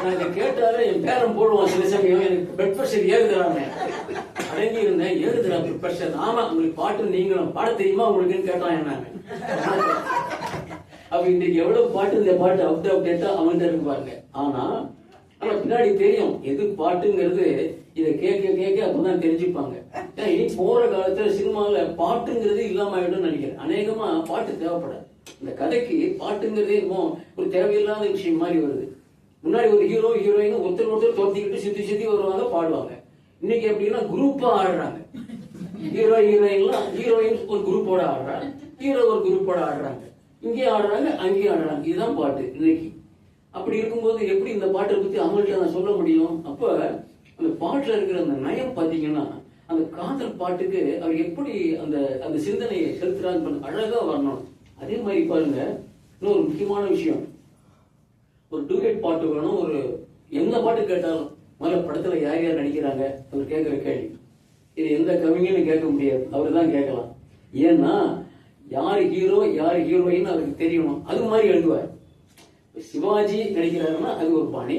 S1: நாங்க கேட்டாலே என் பேரன் போடுவான் சில சமயம், எனக்கு பிளட் பிரஷர் ஏறுதுறாங்க. அடங்கி இருந்தேன், ஏறுதுரா பிளட் பிரஷர். ஆமா, உங்களுக்கு பாட்டு நீங்களும் பாட தெரியுமா உங்களுக்குன்னு கேட்டான் என்ன. அப்ப இன்னைக்கு எவ்வளவு பாட்டு, இந்த பாட்டு அப்டேட்டா அவன்கிட்ட இருக்கு பாருங்க. ஆனா பின்னாடி தெரியும் எது பாட்டுங்கிறது. இதை கேட்க கேட்க அப்பதான் தெரிஞ்சுப்பாங்க. இனி போற காலத்துல சினிமாவில பாட்டுங்கிறது இல்லாம ஆயிடும் நினைக்கிறேன். அநேகமா பாட்டு தேவைப்படாது. இந்த கதைக்கு பாட்டுங்கிறதே ஒரு தேவையில்லாத விஷயம் மாதிரி வருது. முன்னாடி ஒரு ஹீரோ ஹீரோயின் ஒருத்தர் ஒருத்தர் தோத்திக்கிட்டு சுத்தி சுத்தி வருவாங்க, பாடுவாங்க. இன்னைக்கு எப்படின்னா குரூப்பா ஆடுறாங்க. ஹீரோ ஹீரோயின்லாம் ஹீரோயின் ஒரு குரூப்போட ஆடுறாங்க, ஹீரோ ஒரு குரூப்போட ஆடுறாங்க, இங்கேயும் ஆடுறாங்க அங்கேயும் ஆடுறாங்க. இதுதான் பாட்டு இன்னைக்கு. அப்படி இருக்கும்போது எப்படி இந்த பாட்டை பத்தி அவங்கள்ட்ட நான் சொல்ல முடியும்? அப்ப அந்த பாட்டுல இருக்கிற அந்த நயம் பாத்தீங்கன்னா, அந்த காதல் பாட்டுக்கு அவர் எப்படி அந்த அந்த சிந்தனையை செலுத்துறாங்க அழகா வரணும். அதே மாதிரி பாருங்க, இன்னொரு முக்கியமான விஷயம், ஒரு டூயட் பாட்டு வேணும். ஒரு எந்த பாட்டு கேட்டாலும் முதல்ல படத்துல யார் யார் நடிக்கிறாங்க அவர் கேட்கிற கேள்வி. இது எந்த கவிஞனும் கேட்க முடியாது, அவரு தான் கேட்கலாம். ஏன்னா யாரு ஹீரோ யாரு ஹீரோயின் அவருக்கு தெரியணும். அது மாதிரி எழுதுவார். சிவாஜி நடிக்கிறாருன்னா அது ஒரு பாணி,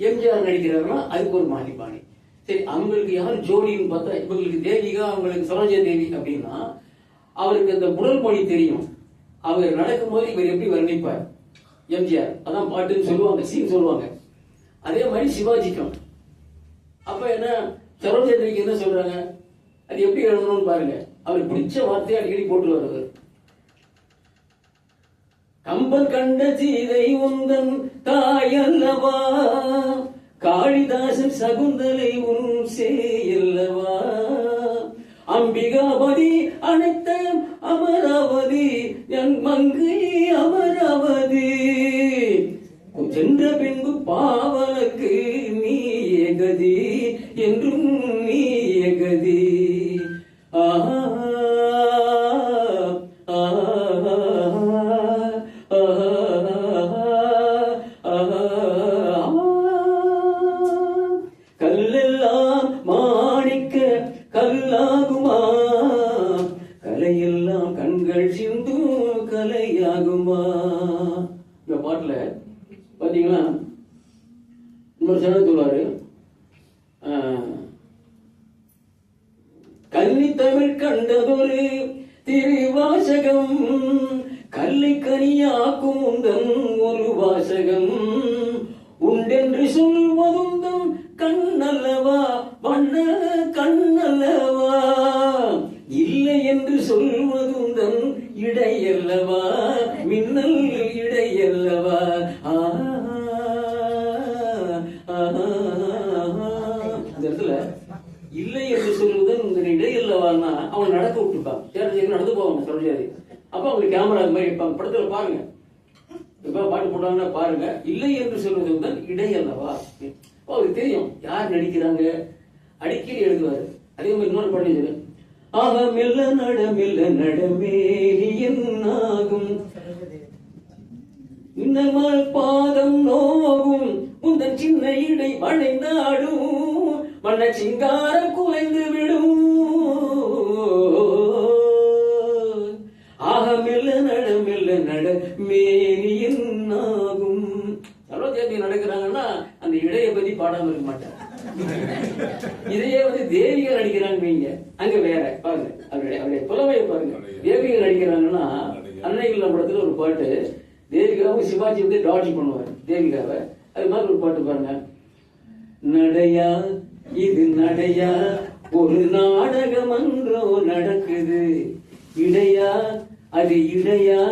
S1: எம்ஜிஆர் நடிக்கிறாருன்னா அதுக்கு ஒரு மாதிரி பாணி. சரி, அவங்களுக்கு யாரு ஜோடின்னு பார்த்தா இவங்களுக்கு தேவிகா, அவங்களுக்கு சரோஜா தேவி அப்படின்னா அவருக்கு அந்த உடல் மொழி தெரியும். அவர் நடக்கும்போது இவர் எப்படி வர்ணிப்பார் எம்ஜிஆர், அதான் பாட்டுன்னு சொல்லுவாங்க, சீன் சொல்லுவாங்க. அதே மாதிரி சிவாஜிக்கும். அப்ப என்ன சரோஜா தேவிக்கு என்ன சொல்றாங்க, அது எப்படி எழுதணும்னு பாருங்க. அவருக்கு பிடிச்ச வார்த்தையை அடிக்கடி போட்டு வருவார். கம்பன் கண்ட சீதை உந்தன் தாயல்லவா, காளிதாசன் சகுந்தலை உன் சேயல்லவா, அம்பிகாபதி அனைத்த அமராவதி என் மங்கை அமராவதி, சென்ற பின்பு பாவனுக்கு நீ ஏகதி என்றும் நீ ஏகதி. ஆஹா கல்லெல்லாம் மாணிக்க கல்லாகுமா, கலையெல்லாம் கண்கள் சிந்தும் கலையாகுமா. இந்த பாட்டுல பாத்தீங்கன்னா இன்னொரு சடம் சொல்லுவாரு, கன்னி தமிழ் கண்டதொரு திருவாசகம், கல்லை கனியாக்கும் உந்தன் ஒரு வாசகம், உண்டென்று சொல்வதுந்தம் கண்ணல்லவா வண்ண கண்ணல்லவா, இல்லை என்று சொல்வதுந்தன் இடையல்லவா மின்னல் இடையல்லவா. இந்த இடத்துல இல்லை என்று சொல்வதன் உங்க இடையல்லவான்னா அவன் நடக்க விட்டுப்பான். நடந்து போவாங்க சரோஜாதி. அப்ப அவங்களுக்கு கேமரா மாதிரி இருப்பாங்க. படத்துல பாருங்க, இப்ப பாட்டு போட்டாங்கன்னா பாருங்க, இல்லை என்று சொல்வது தான் இடையல்லவா. அவருக்கு தெரியும் யார் நடிக்கிறாங்க, அடிக்கடி எழுதுவாரு. அதே மாதிரி இன்னொரு பாட்டு சொல்லு, ஆக மெல்ல நடமே என்னாகும், இன்னல் பாதம் நோகும், உந்தன் சின்ன இடை வளைந்தாடும், மன்ன சிங்காரம் குலைந்து விடும், ஆக மெல்ல நட மேனியன்னாகும். சரோஜாதி நடக்கிறாங்கன்னா அந்த இடைய பத்தி பாடாம இருக்க மாட்டாங்க. இதையே வந்து தேவிகள் நடிக்கிறாங்க வைங்க, அங்க வேற பாருங்க, அவருடைய புலமையை பாருங்க. தேவிகள் நடிக்கிறாங்கன்னா அன்னைகள் படத்துல ஒரு பாட்டு, தேவிகாவும் சிவாஜி வந்து டாட்ஜ் பண்ணுவாரு தேவிகாவை. அது மாதிரி ஒரு பாட்டு பாருங்க, நடையா இது நடையா ஒரு நாடகம் அன்றோ நடக்குது, இடையா அது இடையா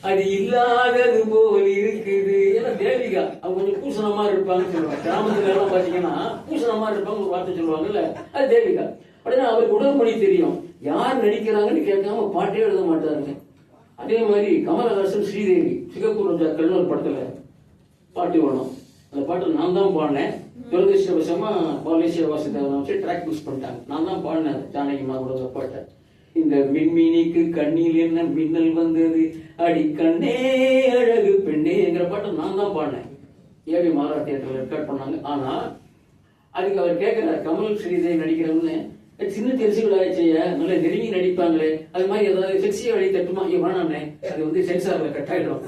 S1: அது இல்லாதது போல் இருக்குது. ஏன்னா தேவிகா அவங்க கொஞ்சம் பூசணமா இருப்பாங்கன்னு சொல்லுவாங்க. கிராமத்துல எல்லாம் பாத்தீங்கன்னா பூசணமா இருப்பாங்க ஒரு வார்த்தை சொல்லுவாங்கல்ல, அது தேவிகா. உடனே அவருக்கு உடற்படி தெரியும், யார் நடிக்கிறாங்கன்னு கேட்காம பாட்டே எழுத மாட்டாருங்க. அதே மாதிரி கமலஹாசன் ஸ்ரீதேவி சிகப்பு ரோஜா கல்லூர் படத்துல பாட்டு வேணும், அந்த பாட்டு நான் தான் பாடினேன். துரதிருஷ்டவசமா பாலேசியா வாசுதேவன் வச்சு ட்ராக் மிஸ் பண்ணிட்டாங்க. நான் தான் பாடினேன் ஜானகிமா கூட பாட்டை. இந்த மின்மினிக்கு கண்ணில் என்ன மின்னல் வந்தது அடி கண்ணே அழகு பெண்ணேங்கிற பாட்டை நான் தான் பாடினேன். ஏவி மாலா தியேட்டர்ல ரெக்கார்ட் பண்ணாங்க. ஆனா அதுக்கு அவர் கேட்கிறார், கமல் ஸ்ரீதேவி நடிக்கிறவன்னு சின்ன தெரிசுகளாச்சைய நல்லா நெருங்கி நடிப்பாங்களே, அது மாதிரி ஏதாவது செக்ஸியா வழி தட்டுமா? வேணாமே, அது வந்து சென்சார்ல கட் ஆயிடும்.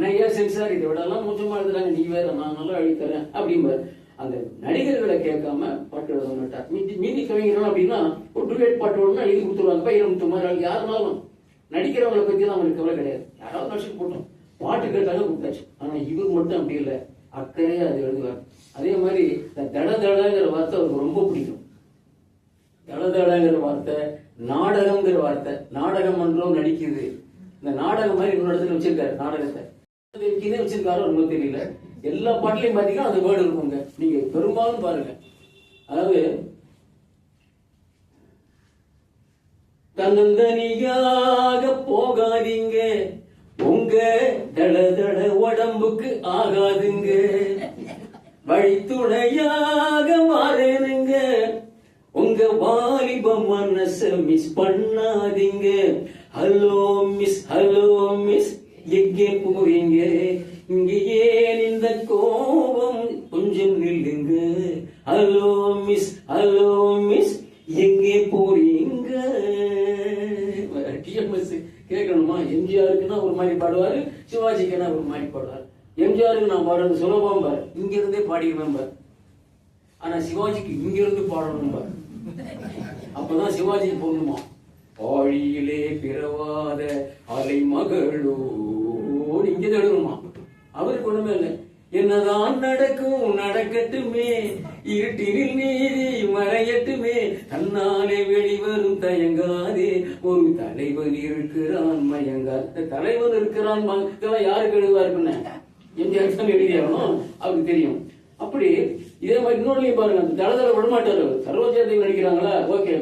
S1: நிறைய சென்சார் இதை விடலாம் மோசமா எழுதுறாங்க, நீ வேற நான் நல்லா அழித்தரேன் அப்படிம்பாரு. அந்த நடிகர்களை கேட்காம பாட்டு எழுத மாட்டார். மீதி கவிஞர்கள் அப்படின்னா ஒரு டுவேட் பாட்டு ஒண்ணு எழுதி கொடுத்துருவாங்க. பைரமுத்து மாதிரி யாருனாலும் நடிக்கிறவங்களை பத்தி எல்லாம் அவங்களுக்கு கவலை கிடையாது. யாராவது நடிச்சு போட்டோம், பாட்டு கேட்டாலும் கொடுத்தாச்சு. ஆனா இவர் மட்டும் அப்படி இல்லை, அக்கறையா அது எழுதுவார். அதே மாதிரி தட தடங்கிற வார்த்தை அவருக்கு ரொம்ப பிடிக்கும். தளதளங்கிற வார்த்தை, நாடகம்ங்கிற வார்த்தை, நாடகம் மன்றம் நடிக்குது. இந்த நாடகம் மாதிரி இன்னொரு இடத்துல வச்சிருக்காரு நாடகத்தை, வச்சிருக்காரோ ரொம்ப தெரியல. எல்லா பாட்டிலையும் பாத்தீங்கன்னா அந்த வேர்டு இருக்குங்க. நீங்க பெரும்பாலும் பாருங்க, அதாவது தன்னந்தனியாக போகாதீங்க, உங்க தளதள உடம்புக்கு ஆகாதுங்க, வழித்துணையாக மாறேனுங்க, உங்க வாலிப மனச மிஸ் பண்ணாதீங்க. ஹலோ மிஸ் எங்கே போறீங்க, இங்க ஏன் இந்த கோபம், கொஞ்சம் நில்லுங்க. ஹலோ மிஸ் எங்கே போறீங்க. டிஎம்எஸ் கேட்கணுமா? எம்ஜிஆருக்குன்னா ஒரு மாதிரி பாடுவாரு, சிவாஜிக்குன்னா ஒரு மாதிரி பாடுவாரு. எம்ஜிஆருக்கு நான் பாடுறது சுலபம் பாரு, இங்க இருந்தே பாடிடுவேன் பாரு. ஆனா சிவாஜிக்கு இங்க இருந்து பாடணும் பாரு, அப்பதான் சிவாஜி போடணுமா. ஆழியிலே பிறவாத அலை மகளோ இங்க எழுதணுமா. அவருக்கு ஒண்ணுமே இல்லை. என்னதான் நடக்கும் நடக்கட்டுமே, இருட்டினில் நீதி மறையட்டுமே, தன்னாலே வெளிவரும் தயங்காதே, ஒரு தலைவன் இருக்கிறான் மயங்காத. தலைவன் இருக்கிறான் இதெல்லாம் யாருக்கு எழுதுவாருக்குன்னு எம்ஜிஆர் தான் எழுதியாகணும், அவருக்கு தெரியும். அப்படி இதே மாதிரி இன்னொன்னையும் பாருங்க, அந்த தளதள விடமாட்டாரு. சரோஜாதேவி நடிக்கிறாங்களா, ஓகே.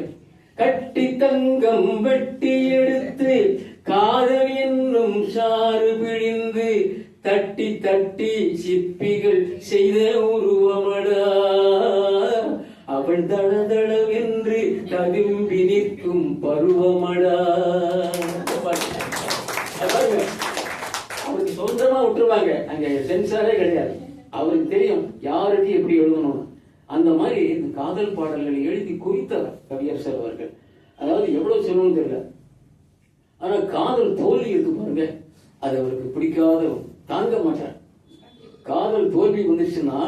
S1: கட்டி தங்கம் வெட்டி எடுத்து காதல் என்னும் சாறு பிழிந்து தட்டி தட்டி சிற்பிகள் செய்த உருவமடா, அவள் தளதளவென்று ததும்பி நிற்கும் பருவமடா. அவருக்கு சொந்தமா விட்டுருவாங்க, அங்க சென்சாரே கிடையாது. அவருக்கு தெரியும் யாருக்கு எப்படி எழுதணும். அந்த மாதிரி இந்த காதல் பாடல்களை எழுதி குவித்தவர் கவியரசர் அவர்கள். அதாவது எவ்வளவு சொல்லணும்னு தெரியல, ஆனா காதல் தோல்வி இருக்கு பாருங்க, அது அவருக்கு பிடிக்காத, தாங்க மாட்டார். காதல் தோல்வி வந்துச்சுன்னா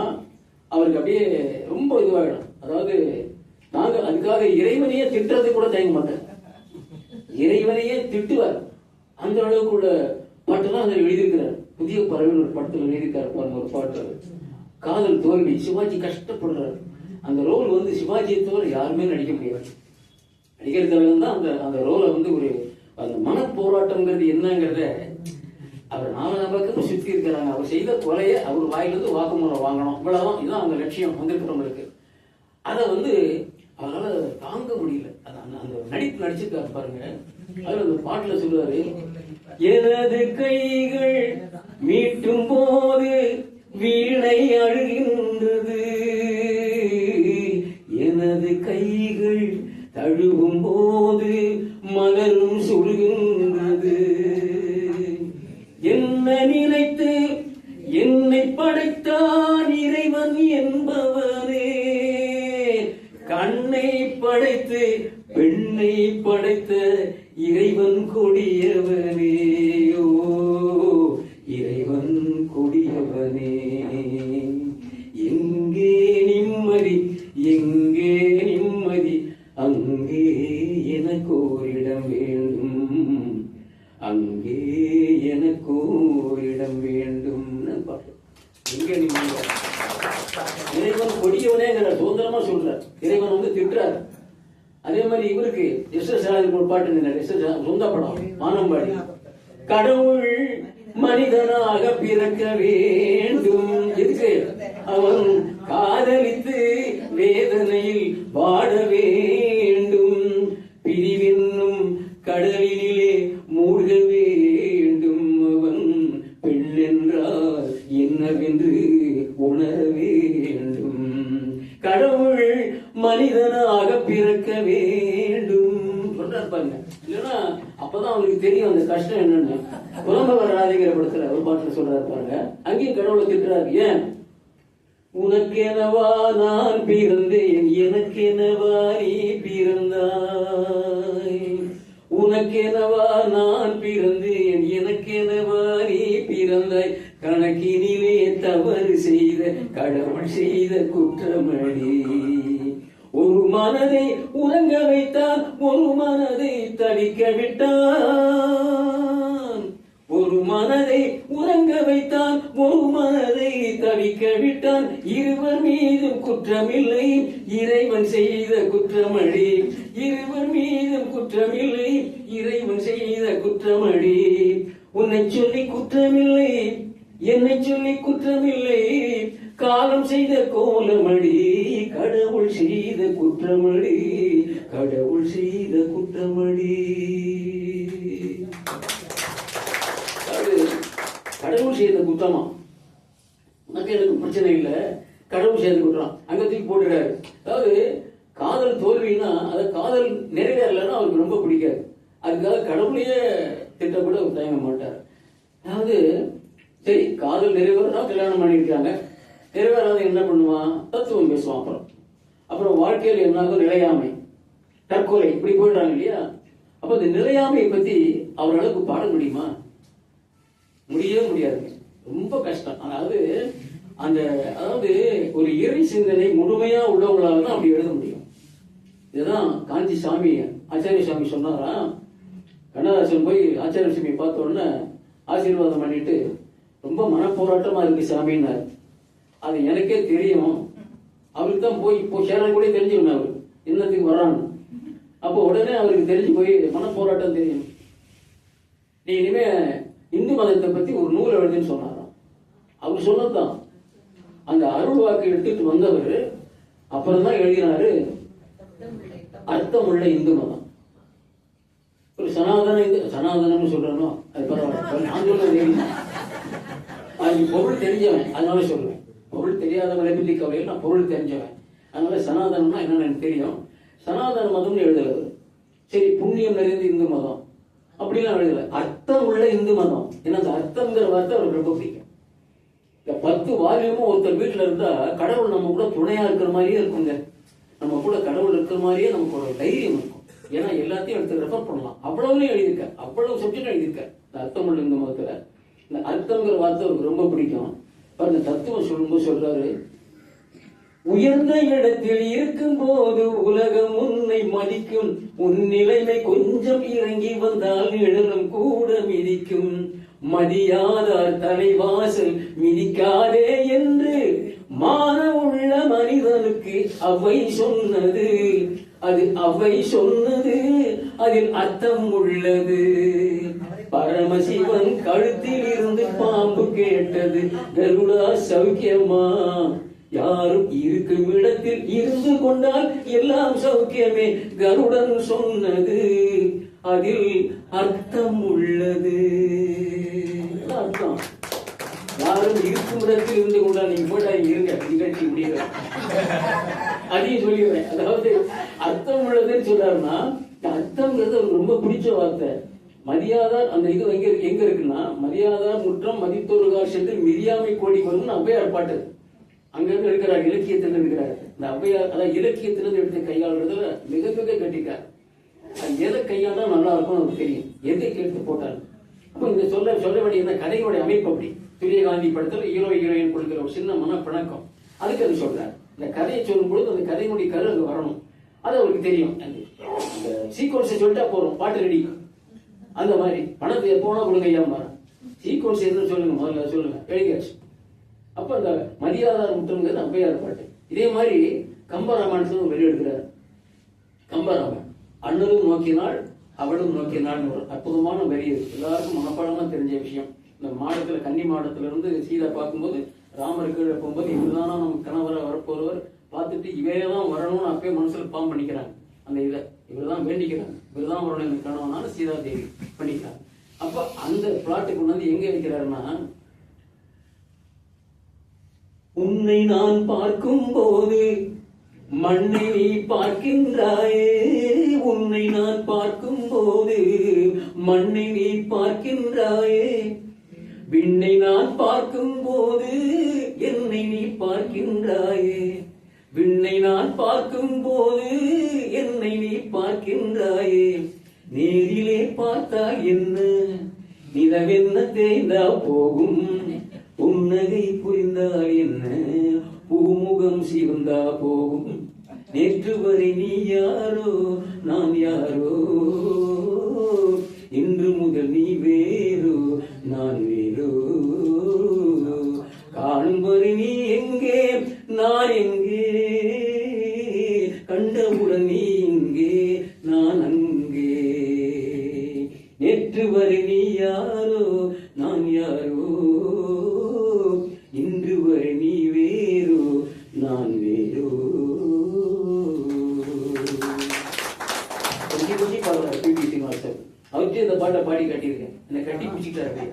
S1: அவருக்கு அப்படியே ரொம்ப இதுவாயிடும். அதாவது நாங்க அதுக்காக இறைவனையே திட்டுறது கூட தயங்க மாட்டார், இறைவனையே திட்டுவார். அந்த அளவுக்கு உள்ள பாட்டுலாம் அதில் எழுதியிருக்கிறார். புதிய பறவை ஒரு படத்துல எழுதியிருக்காரு பாருங்க ஒரு பாட்டு, காதல் தோல்வி. சிவாஜி கஷ்டப்படுறாரு. அந்த ரோல் வந்து சிவாஜியை தவிர யாருமே நடிக்க முடியாது. நடிகர் திலகம் தான் அந்த ரோலை வந்து ஒரு அந்த மன போராட்டம்ங்கிறது என்னங்கிறத அவர் 4 பக்கமும் சுத்தி இருக்கிறாங்க. அவர் செய்த கொலையை அவர் வாயிலிருந்து வாக்குமூலம் வாங்கணும், இவ்வளவுதான். இதுதான் அந்த லட்சியம் வந்திருக்கிறவங்களுக்கு. அதை வந்து அவரால் தாங்க முடியல. அந்த நடிப்பு நடிச்சிருக்காரு பாருங்க. அதுல அந்த பாட்டுல சொல்லுவாரு, எனது கைகள் மீட்டும் போது வீணை அழுகின்றது, எனது கைகள் தழுவும் போது மலரும் சுடுகின்றது, என்ன நினைத்து என்னை படைத்தான் இறைவன் என்பவனே, கண்ணை படைத்து பெண்ணை படைத்த இறைவன் கொடியவனே, ஓ இறைவன் கொடியவனே, எங்கே நிம்மதி எங்கே நிம்மதி, அங்கே எனக்கு ஓரிடம் வேண்டும், அங்கே எனக்கு ஓரிடம் வேண்டும். எங்கே நிம்மதி? இறைவன் கொடியவனேங்கிற சுதந்திரமா சொல்றார். இறைவன் வந்து திட்டுறாரு. அதே மாதிரி இவருக்கு ஒரு பாட்டு சொந்த படம் வானம்பாடி. கடவுள் மனிதனாக பிறக்க வேண்டும், எதுக்கு? அவன் காதலித்து வேதனையில் வாட வேண்டும், பிரிவென்னும் கடலிலே மூழ்க வேண்டும், அவன் பெண் என்றால் என்னவென்று உணர வேண்டும், கடவுள் மனிதனாக பிறக்க வேண்டும் சொல்றாரு பாருங்க. இல்லைன்னா அப்பதான் அவனுக்கு தெரியும் அந்த கஷ்டம் என்னன்னு. புலம்பவர் ராதிகிற படத்துல ஒரு பாட்டுல சொல்றாரு பாருங்க. அங்கேயும் கடவுளை திட்டுறாரு. ஏன்? உனக்கெனவா நான் பிறந்தேன், எனக்கெனவா நீ பிறந்தாய், உனக்கெனவா நான் பிறந்தேன், எனக்கெனவா நீ பிறந்தாய், கணக்கினிலே தவறு செய்த கடவுள் செய்த குற்றமடி, ஒரு மனதை உறங்க வைத்தான், ஒரு மனதை தவிக்க விட்டான், ஒரு மனதை உறங்க வைத்தான், ஒரு மனதை தவிக்க விட்டான், இருவர் மீதும் குற்றமில்லை, இறைவன் செய்த குற்றமடி, இருவர் மீதும் குற்றமில்லை, இறைவன் செய்த குற்றமடி, உன்னை சொல்லி குற்றமில்லை, என்னை சொல்லி குற்றமில்லை, காலம் செய்த கோலமடி, கடவுள் செய்த குற்றமடி, கடவுள் செய்த குற்றமடி. கடவுள் செய்த குற்றமா? உனக்கு எனக்கு பிரச்சனை இல்லை, கடவுள் செய்த குற்றம் அங்க தூக்கி போட்டுறாரு. அதாவது காதல் தோல்வின்னா, அது காதல் நிறைவேறலைன்னா அவருக்கு ரொம்ப பிடிக்காது. அதுக்காக கடவுளையே திட்ட கூட அவர் தயங்க மாட்டார். அதாவது சரி, காதல் நிறைவேறா கல்யாணம் பண்ணியிருக்காங்க, நிறைவேறாத என்ன பண்ணுவான்? தத்துவம் பேசுவான். அப்புறம் வாழ்க்கையில் என்னாகும்? நிலையாமை, தற்கொலை, இப்படி போயிடுறாங்க இல்லையா? அப்ப இந்த நிலையாமையை பத்தி அவர்களுக்கு பாட முடியுமா? முடியவே முடியாது, ரொம்ப கஷ்டம். அதாவது ஒரு இறை சிந்தனை முழுமையா உள்ளவங்களால தான் அப்படி எழுத முடியும். இதுதான் காஞ்சி சாமி ஆச்சாரிய சாமி சொன்னாரா. கண்ணதாசன் போய் ஆச்சாரிய சாமியை பார்த்த உடனே ஆசீர்வாதம் பண்ணிட்டு, ரொம்ப மனப்போராட்டமா இருக்கு சாமின்னாரு. அது எனக்கே தெரியும், அவருக்கு தான் போய் சேரன் கூட தெரிஞ்சுக்கணும் அவரு என்னத்துக்கு வர்றான்னு. அப்போ உடனே அவருக்கு தெரிஞ்சு போய் மனப்போராட்டம் தெரியும், நீ இனிமே இந்து மதத்தை பத்தி ஒரு நூல் எழுதுன்னு சொன்னாராம். அவர் சொன்னதுதான் அந்த அருள் வாக்கு எடுத்துட்டு வந்தவர் அப்புறம் தான் எழுதினாரு அர்த்தமுள்ள இந்து மதம். ஒரு சனாதனம் சொல்றனோ அது பரவாயில்ல, நான் சொல்றது அது பொருள் தெரிஞ்சவன், அதனால சொல்லுவேன். பொருள் தெரியாதவங்களை பற்றி கவலையில், நான் பொருள் தெரிஞ்சவன், அதனால சனாதனம்னா என்னன்னு எனக்கு தெரியும். சனாதன மதம்னு எழுதல. சரி, புண்ணியம் நிறைந்த இந்து மதம் அப்படிலாம் எழுதல, அர்த்தம் உள்ள இந்து மதம். ஏன்னா அந்த அர்த்தம்ங்கிற வார்த்தை அவருக்கு ரொம்ப பிடிக்கும். இந்த 10 வால்யூமும் ஒருத்தர் வீட்டுல இருந்தா கடவுள் நம்ம கூட துணையா இருக்கிற மாதிரியே இருக்குங்க. நம்ம கூட கடவுள் இருக்கிற மாதிரியே நமக்கு ஒரு தைரியம் இருக்கும். ஏன்னா எல்லாத்தையும் எடுத்து ரெஃபர் பண்ணலாம். அவ்வளவு எழுதியிருக்க, அவ்வளவு சப்ஜெக்ட் எழுதியிருக்க இந்த அர்த்தம் உள்ள இந்து மதத்துல. இந்த அர்த்தம்ங்கிற வார்த்தை அவருக்கு ரொம்ப பிடிக்கும். பாருங்க, தத்துவம் சொல்லும்போது சொல்றாரு, உயர்ந்த இடத்தில் இருக்கும் போது உலகம் உன்னை மதிக்கும், உன் நிலைமை கொஞ்சம் இறங்கி வந்தால் நிழலும் கூட மிதிக்கும், மதியாதார் தலைவாசல் மிதிக்காதே என்று மான உள்ள மனிதனுக்கு அவை சொன்னது, அது அவை சொன்னது, அதில் அர்த்தம் உள்ளது. பரமசிவன் கழுத்தில் இருந்து பாம்பு கேட்டது, கருடா சௌக்கியமா, யாரும் இருக்கும் இடத்தில் இருந்து கொண்டால் எல்லாம் சௌக்கியமே, கருடன் சொன்னது, அதில் அர்த்தம் உள்ளது. அர்த்தம், யாரும் இருக்கும் இடத்தில் இருந்து கொண்டால் நீங்க போட்டா இருங்க, நிகழ்ச்சி முடியல, அதையும் சொல்லிடுறேன். அதாவது அர்த்தம் உள்ளதுன்னு சொல்றாருன்னா, அர்த்தம்ங்கிறது அவருக்கு ரொம்ப பிடிச்ச வார்த்தை. மரியாதார் அந்த இது எங்க இருக்குன்னா, மரியாதார் முற்றம் மதித்தோருகார் சென்று மிரியாமை கோடி வரும்னு ஔவையார் பாட்டு அங்க இருந்து எடுக்கிறார், இலக்கியத்தில் இருக்கிறார். இந்த ஔவையார் அதாவது இலக்கியத்திலிருந்து எடுத்து கையாளுறதுல மிக மிக கட்டிக்கார். அது எதை கையாண்டா நல்லா இருக்கும் நமக்கு தெரியும், எதை கேட்டு போட்டாரு. அப்போ இந்த சொல்ல வேண்டிய இந்த கதையோட அமைப்பு அப்படி. சூரியகாந்தி படத்துல ஹீரோயின் கொடுக்கிற ஒரு சின்ன மன பிணக்கம், அதுக்கு அது சொல்றாரு. இந்த கதையை சொல்லும் பொழுது அந்த கதையினுடைய கரு அங்க வரணும், அது அவருக்கு தெரியும். அந்த சீக்வன்ஸை சொல்லிட்டா போறோம், பாட்டு ரெடி. அந்த மாதிரி பணத்தை எப்போனா கொடுங்க ஐயா மாற சீக்வன்ஸ் எதுன்னு சொல்லுங்க, முதல்ல சொல்லுங்க, எழுதியாச்சு. அப்ப அந்த மரியாதார் முற்றம்ங்கிறது ஔவையார் பாட்டு. இதே மாதிரி கம்பராமாயணத்துல வெளியே எடுக்கிறார். கம்பராமன் அண்ணலும் நோக்கினாள் அவளும் நோக்கினாள் ஒரு அற்புதமான வரி. எல்லாருக்கும் மனப்பாடமா தெரிஞ்ச விஷயம். இந்த மாடத்துல கன்னி மாடத்துல இருந்து சீதா பார்க்கும்போது ராமர் கீழே போகும்போது இவர்தானா நம்ம கணவரை வரப்போறவர் பார்த்துட்டு இவையதான் வரணும்னு அப்பயே மனசுல பாம் பண்ணிக்கிறாங்க. அந்த இதை இவர்தான் வேண்டிக்கிறாங்க, இவர்தான் வரணும் எனக்கு கணவனால சீதா தேவி பண்ணிக்கிறாங்க. அப்ப அந்த பிளாட்டுக்கு கொண்டு வந்து எங்க வைக்கிறாருன்னா, உன்னை நான் பார்க்கும் போது மண்ணை நீ பார்க்கின்றாயே, உன்னை நான் பார்க்கும் போது மண்ணை நீ பார்க்கின்றாயே, விண்ணை நான் பார்க்கும் போது என்னை நீ பார்க்கின்றாயே, விண்ணை நான் பார்க்கும் போது என்னை நீ பார்க்கின்றாயே, நேரிலே பார்த்தா என்ன நிலவென்ன தேய்ந்தா போகும், புன்னகை புரிந்தால் என்ன பூமுகம் சிவந்தா போகும், நேற்று வரை நீ யாரோ நான் யாரோ, இன்று முதல் நீ வேறோ நான் வேறோ, காணும் வரை நீ எங்கே நான் எங்கே, கண்டவுடன் நீ இங்கே நான் அங்கே, நேற்று வரை நீ யாரோ நான் யாரோ, இன்று வரை நீ வேறோ நான் வேறோ. கொஞ்சம் கொஞ்சம் பாடுறாரு பிபி சீனிவாசன். அவர்கிட்ட இந்த பாட்டை பாடி கட்டியிருக்கேன். என்னை கட்டி பிடிச்சிட்டாரு.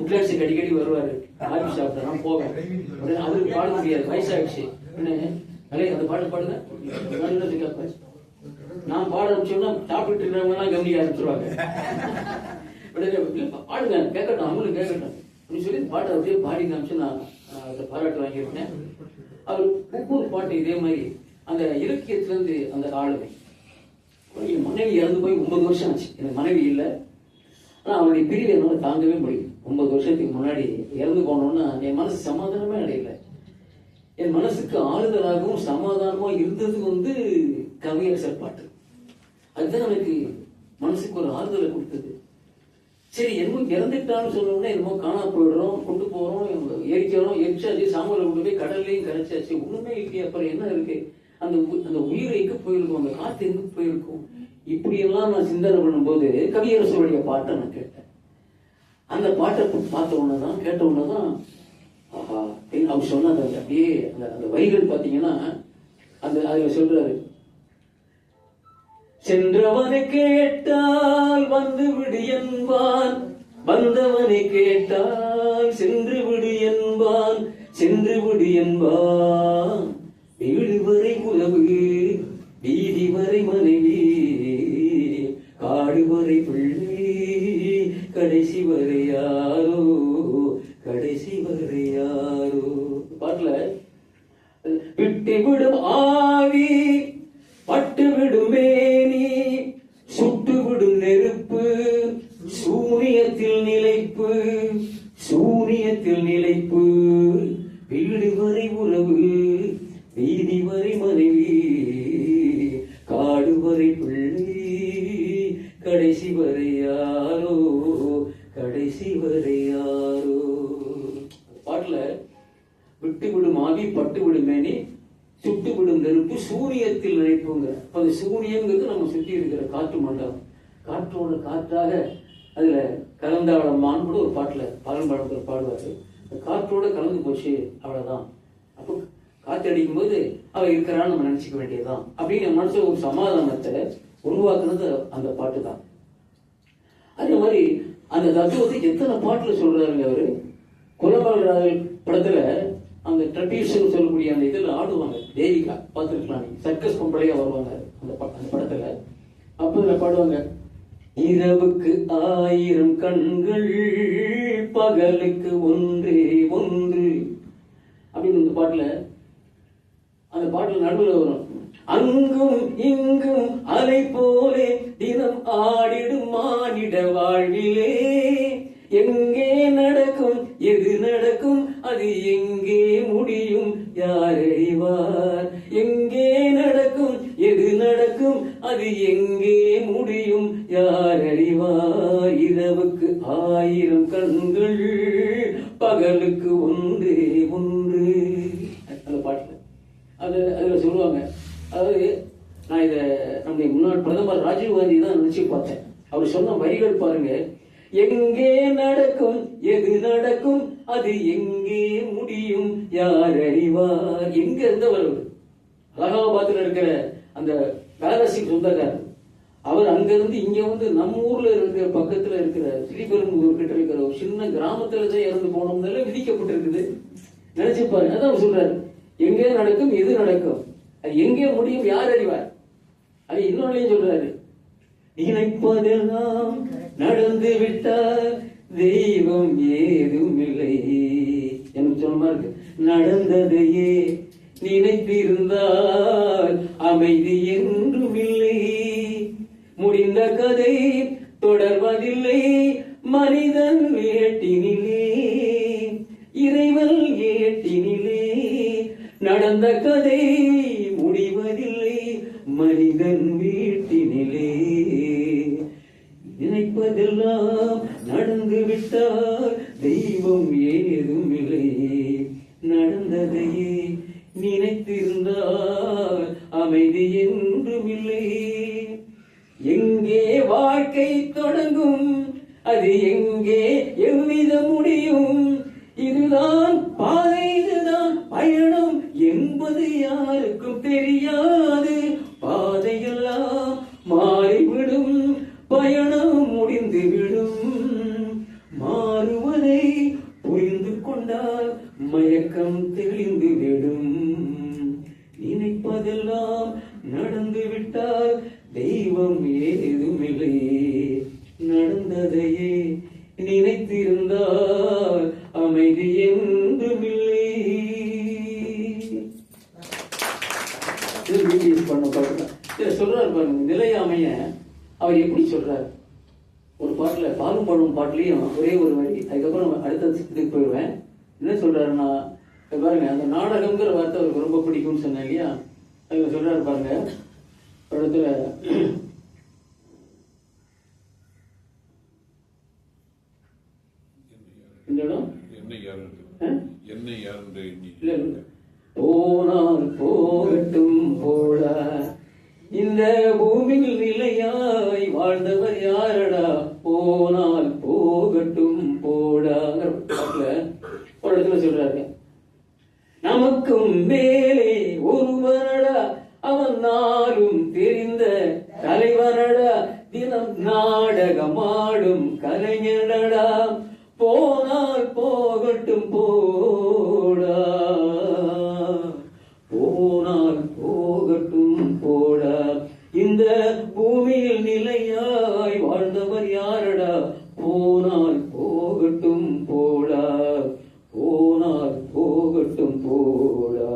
S1: உட்லாட்சி அடிக்கடி வருவாரு. ஆபீஸ் சாப்பிட்டா நான் போவேன். அவருக்கு பாட முடியாது, வயசாகிடுச்சு. அந்த பாட்டு பாடுங்க. நான் பாட ஆரம்பிச்சோம்னா சாப்பிட்டு இருக்கிறவங்க எல்லாம் கவனிக்க ஆரம்பிச்சிருவாங்க. பாடுங்க, கேட்கட்டும், அவங்களும் கேட்கட்டும் அப்படின்னு சொல்லி பாட்டை அப்படியே பாடி காமிச்சு நான் அதை பாராட்டு வாங்கியிருக்கேன். அவர் ஒவ்வொரு பாட்டு இதே மாதிரி அந்த இலக்கியத்திலிருந்து அந்த ஆளுமை. என் மனைவி இறந்து போய் 9 வருஷம் ஆச்சு. எனக்கு மனைவி இல்லை. ஆனால் அவருடைய பிரிவை என்னால் தாங்கவே முடியும். 9 வருஷத்துக்கு முன்னாடி இறந்து போனோம்னா என் மனசு சமாதானமே அடையல. என் மனசுக்கு ஆறுதலாகவும் சமாதானமாக இருந்தது கவியரசர் பாட்டு. அதுதான் எனக்கு மனசுக்கு ஒரு ஆறுதலை கொடுத்தது. சரி, என்னமோ இறந்துட்டான்னு சொன்னோம்னா என்னமோ காணா போயிடுறோம், கொண்டு போறோம், எரிக்கிறோம், எரிச்சாச்சு, சாம்பலை கொண்டு போய் கடல்லையும் கரைச்சாச்சு, ஒண்ணுமே இல்லையே, அப்புறம் என்ன இருக்கு, அந்த உயிர் எங்க போயிருக்கும், அந்த காத்து எங்க போயிருக்கும், இப்படியெல்லாம் நான் சிந்தனை பண்ணும்போது கவியரசருடைய பாட்டை நான் கேட்டேன். அந்த பாட்டை பார்த்த உடனேதான் கேட்ட உடனேதான் ஆஹா அவர் சொன்ன அப்படியே அந்த வரிகள் பாத்தீங்கன்னா அதுல சொல்றாரு, சென்றவனை கேட்டால் வந்து விடு என்பான், வந்தவனை கேட்டால் சென்று விடு என்பான், சென்று விடு என்பான், வீடு வரை உறவு வீதி வரை மனைவி, காடு வரை பிள்ளை கடைசி வரை யாரோ, கடைசி வரை யாரோ. பாட்டுல விட்டு விடும் ஆவி பட்டு விடும் மேனி, சுட்டு விடும் நெருப்பு, சூனியத்தில் நிலைப்பு, சூனியத்தில் நிலைப்பு, வீடு வரை உறவு வீதி வரை மனைவி, காடு வரை பிள்ளை கடைசி வரை யாரோ, கடைசி வரை யாரோ. பாட்டுல விட்டு விடும் ஆவி பட்டு விடும் மேனி, சுட்டு விடும் நெருப்பு, சூரியத்தில் நினைப்புங்க. அது சூரியங்கிறது நம்ம சுற்றி இருக்கிற காற்று மண்டலம். காற்றோட காற்றாக அதுல கலந்தாவளமான்னு கூட ஒரு பாட்டுல பாலம்பழத்தில் பாடுவாரு. காற்றோட கலந்து போச்சு அவ்வளவுதான். அப்போ காற்று அடிக்கும் போது அவ இருக்கிறான்னு நம்ம நினைச்சுக்க வேண்டியதுதான் அப்படின்னு மனசுல ஒரு சமாதானத்தை உருவாக்குனது அந்த பாட்டு தான். அதே மாதிரி அந்த தத்துவத்தை எத்தனை பாட்டுல சொல்றாருங்க அவரு. குலபாலராஜன் படத்துல அந்த ட்ரெடிஷன் சொல்லக்கூடிய அந்த இதுல ஆடுவாங்க. தேவிகா பார்த்துருக்கலாம், சர்க்கஸ் பொம்பளையா வருவாங்க அந்த படத்துல. அப்ப இதுல பாடுவாங்க, இரவுக்கு 1000 கண்கள் பகலுக்கு ஒன்றே ஒன்று அப்படின்னு அந்த பாட்டுல நடுவில் வரும், அங்கும் இங்கும் அலை போலே தினம் ஆடிடும் மானிட வாழ்விலே, எங்கே நடக்கும் எது நடக்கும் அது எங்கே முடியும் யார் அறிவார், எங்கே நடக்கும் எது நடக்கும் அது எங்கே முடியும் யார் அறிவார், இரவுக்கு 1000 கண்கள் பகலுக்கு ஒன்றே ஒன்று. அந்த பாட்டுல அதுல சொல்லுவாங்க, அதாவது நான் நான் இதை நம்முடைய முன்னாள் பிரதமர் ராஜீவ் காந்தி தான் நினைச்சு பார்த்தேன். அவர் சொன்ன வரிகள் பாருங்க, எங்கே நடக்கும் எது நடக்கும் அது எங்கே முடியும் யார் அறிவார். எங்க இருந்தவர் அலகாபாத்ல இருக்கிற அந்த பேலஸின் சொந்தக்காரர். அவர் அங்கிருந்து இங்க வந்து நம்ம ஊர்ல இருக்கிற பக்கத்துல இருக்கிற ஸ்ரீபெரும்புதூர் கிட்ட இருக்கிற ஒரு சின்ன கிராமத்துல தான் இறந்து போனோம்னால விதிக்கப்பட்டிருக்குது. நினைச்சு பாருங்க. அதான் சொல்றாரு, எங்கே நடக்கும் எது நடக்கும் அது எங்கே முடியும் யார் அறிவார். அது இன்னொன்னையும் சொல்றாரு, நினைப்பதெல்லாம் நடந்து விட்டால் தெய்வம் ஏதும் இல்லை. எனக்கு சொன்ன மாதிரி இருக்கு. நடந்ததையே நினைத்திருந்தால் அமைதி என்றும் இல்லை. முடிந்த கதை தொடர்வதில்லை மனிதன் ஏட்டினிலே, இறைவன் ஏட்டினிலே. நடந்த கதை முடிவதில்லை மனிதன் வீட்டினிலே. நினைப்பதெல்லாம் நடந்து விட்டால் தெய்வம் ஏதும் இல்லை. நடந்ததையே நினைத்திருந்தால் அமைதி என்றும் இல்லை. எங்கே வாழ்க்கை தொடங்கும் அது எங்கே எவ்வித முடியும். இதுதான் பாதை இதுதான் பயணம் என்பது யாருக்கும் தெரியாது. பாதையெல்லாம் மாறிவிடும் பயணம் முடிந்துவிடும். மாறுவதை புரிந்து கொண்டால் மயக்கம் தெளிந்துவிடும். நினைப்பதெல்லாம் நடந்து விட்டால் தெய்வம் ஏதும் இல்லை. நடந்ததையே நினைத்திருந்தால் அமைதி என்றும் இல்லை. சொல்றாரு பாருங்க, நிலையாமைய அவர் எப்படி சொல்றாரு. ஒரு பாட்டுல பாலும் பழும் பாட்டுலயும் ஒரே ஒரு வரி, அதுக்கப்புறம் அடுத்த இதுக்கு போயிடுவேன். என்ன சொல்றாருன்னா பாருங்க, அந்த நாடகம்ங்கிற வார்த்தை அவருக்கு ரொம்ப பிடிக்கும்னு சொன்னேன் இல்லையா. அதுல சொல்றாரு பாருங்க, ஒரு இடத்துல போனால் போகட்டும் போடா, இந்த பூமியில் நிலையாய் வாழ்ந்தவர் யாரடா. போனால் போகட்டும் போடா. ஒரு இடத்துல சொல்றாரு, நமக்கும் மேலே ஒருவனடா, அவன் நாளும் தெரிந்த தலைவனடா, தினம் நாடகமாடும் கலைஞனடா. போனால் போகட்டும் போடா, போனால் போகட்டும் போடா, இந்த பூமியில் நிலையாய் வாழ்ந்தவர் யாரடா. போனால் போகட்டும் போடா, போனால் போகட்டும் போடா,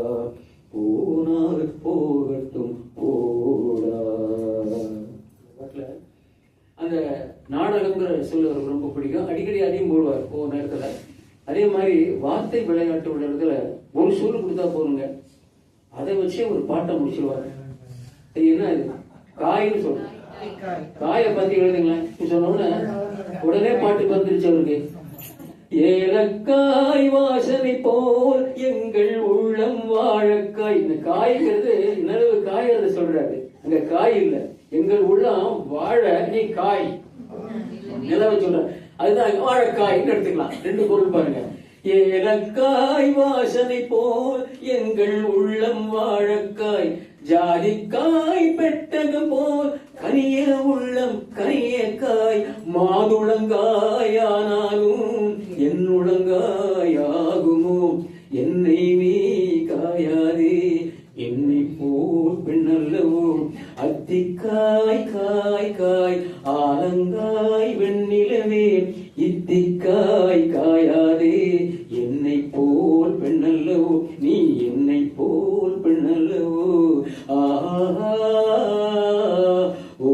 S1: போனால் போகட்டும் போடா. அந்த நாடகங்கிற சொல்லு அவருக்கு ரொம்ப பிடிக்கும். அடிக்கடி அதையும் போடுவார் ஒவ்வொரு நேரத்துல. அதே மாதிரி வார்த்தை விளையாட்டு உள்ள இடத்துல ஒரு சொல்லு கொடுத்தா போருங்க, அதை வச்சே ஒரு பாட்டை முடிச்சிருவாரு. அது என்ன, இது காய்னு சொல்ற. காயை பத்தி எழுதுங்களேன் சொன்ன உடனே பாட்டு வந்துருச்சு அவருக்கு. ஏலக்காய் வாசனை போல் எங்கள் உள்ளம் வாழக்காய். இந்த காய்ங்கிறது நிலவு காய்கிறத சொல்றாரு. அங்க காய் இல்ல, எங்கள் உள்ளம் வாழ நீ காய் நிலவை சொல்ற. அதுதான் வாழக்காய்ன்னு எடுத்துக்கலாம். ரெண்டு பொருள் பாருங்க. ஏலக்காய் வாசனை போல் எங்கள் உள்ளம் வாழக்காய், ஜாதிக்காய் பெட்டகம் போல் கனிய உள்ளம் கனிய காய். மாதுளங்காயானாலும் என்னுளங்காயாகுமோ, என்னை நீ காயாதே என்னை போல் பெண்ணல்லவோ. அத்திக்காய் காய் காய் ஆலங்காய் வெண்ணிலவே, இத்திக்காய் காயாதே என்னை போல் பெண்ணல்லவோ, நீ என்னை போல் பெண்ணல்லவோ. ஆஹா ஓ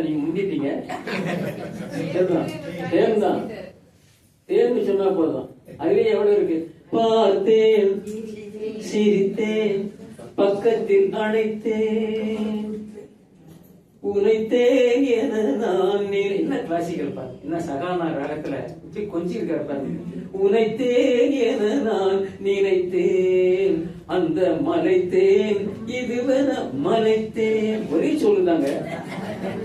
S1: நீங்க முந்திட்டீங்க. தேர்ந்து சொன்னா போதும். அதுலயே எவ்வளவு இருக்கு. பார்த்தேன் சிரித்தேன் பக்கத்தில் அழைத்தேன், உனைத்தேன் என நான் என்ன கிளாசிக்கல் பாரு, என்ன சகானா ராகத்துல கொஞ்சம் இருக்காரு பாரு. உனைத்தேன் என நான் நினைத்தேன், அந்த மலைத்தேன் இதுவென மலைத்தேன். ஒரே சொல்லுதாங்க,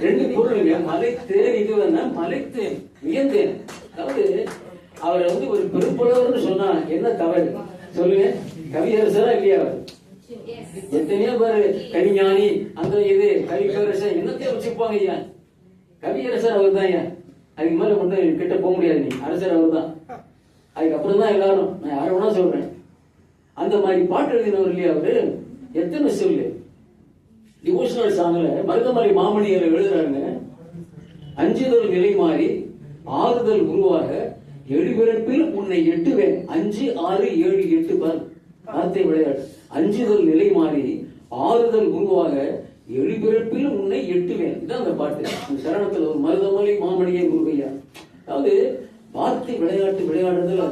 S1: ரெண்டு பொருளுங்க. மலைத்தேன் இதுவென மலைத்தேன், வியந்தேன். அதாவது அவரை ஒரு பெரும்புலவர்னு சொன்னா என்ன தவறு சொல்லுங்க? கவியரசரா இல்லையா அவர்? எத்தனையோ பேரு கவிஞானி அந்த இது கவிப்பேரசர் என்னத்தையும் வச்சுப்பாங்க ஐயா. கவியரசர் அவர் தான் ஐயா. அதுக்கு மேல கொண்டு கிட்ட போக முடியாது. நீ அரசர் அவர் தான். அதுக்கப்புறம் தான் எல்லாரும். நான் யார வேணா சொல்றேன். அந்த மாதிரி பாட்டு எழுதினவர் இல்லையா அவரு? எத்தனை சொல்லு டிவோஷனல் சாங்ல மருதமலை மாமணியர் எழுதுறாங்க. அஞ்சுதல் நிலை மாறி ஆறுதல் உருவாக எழுபிறப்பில் உன்னை எட்டுவேன். 5, 6, 7, 8 பார் வார்த்தை விளையாடு. அஞ்சுதல் நிலை மாறி ஆறுதல் உருவாக எழுபிறப்பில் உன்னை எட்டுவேன். இதான் அந்த பாட்டு. சரணத்துல ஒரு மருதமலை மாமணியை முருகையா. அதாவது வார்த்தை விளையாட்டு விளையாடுறதுல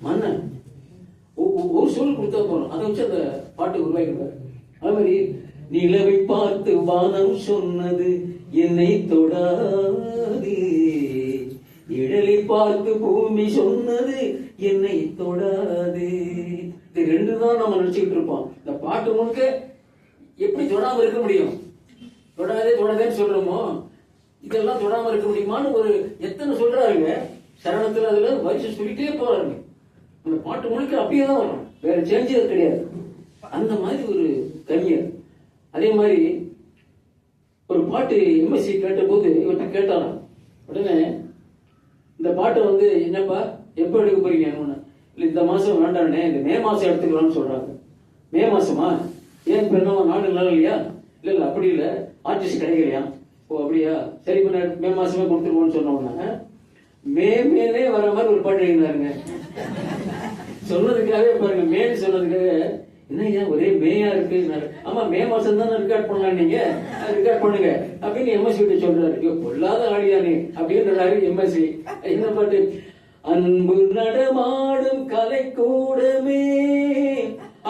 S1: மன்னன் ஒரு சொல் கொடுத்தா போறோம், அதை வச்சு அந்த பாட்டு உருவாக்கிடுவார். அது மாதிரி நிலவை பார்த்து வானம் சொன்னது என்னை தொடாது, இடலை பார்த்து பூமி சொன்னது என்னை தொடாது. இது ரெண்டு தான் நம்ம நினைச்சுக்கிட்டு இருப்போம். இந்த பாட்டு முழுக்க எப்படி தொடாம இருக்க முடியும்? தொடாதே தொடாதேன்னு சொல்றோமோ, இதெல்லாம் தொடாம இருக்க முடியுமான்னு ஒரு எத்தனை சொல்றாருங்க சரணத்துல. அதுல வயசு சொல்லிட்டே போறாருங்க. அந்த பாட்டு முழுக்க அப்படியே தான் வரும், வேற சேஞ்சே கிடையாது. அந்த மாதிரி ஒரு கவிஞர். அதே மாதிரி ஒரு பாட்டு எம்எஸ்சி கேட்ட போது இவர்கிட்ட கேட்டாராம். உடனே இந்த பாட்டை என்னப்பா எப்ப எடுக்க போறீங்க? இல்ல இந்த மாசம் வேண்டானே, இந்த மே மாசம் எடுத்துக்கலாம்னு சொல்றாங்க. மே மாசமா? ஏன் இப்ப என்ன நாடு நல்லா இல்லையா? இல்ல இல்ல அப்படி இல்ல, ஆர்டிஸ்ட் கிடைக்கலையா? ஓ அப்படியா, சரி பண்ண மே மாசமே கொடுத்துருவோம்னு சொன்னோம்னா மேலே வர மாதிரி ஒரு பாட்டு எழுதினாருங்க. சொன்னதுக்காகவே பாருங்க, மேன்னு சொன்னதுக்காக என்ன ஒரே மேயா இருக்கு. ஆமா மே மாசம் தான் ரெக்கார்ட் பண்ணலாம், நீங்க ரெக்கார்ட் பண்ணுங்க அப்படின்னு எம்எஸ்சி கிட்ட சொல்றாரு. பொல்லாத ஆடியானே அப்படின்றாரு எம்எஸ்சி. என்ன பாட்டு? அன்பு நடமாடும் கலை கூடமே,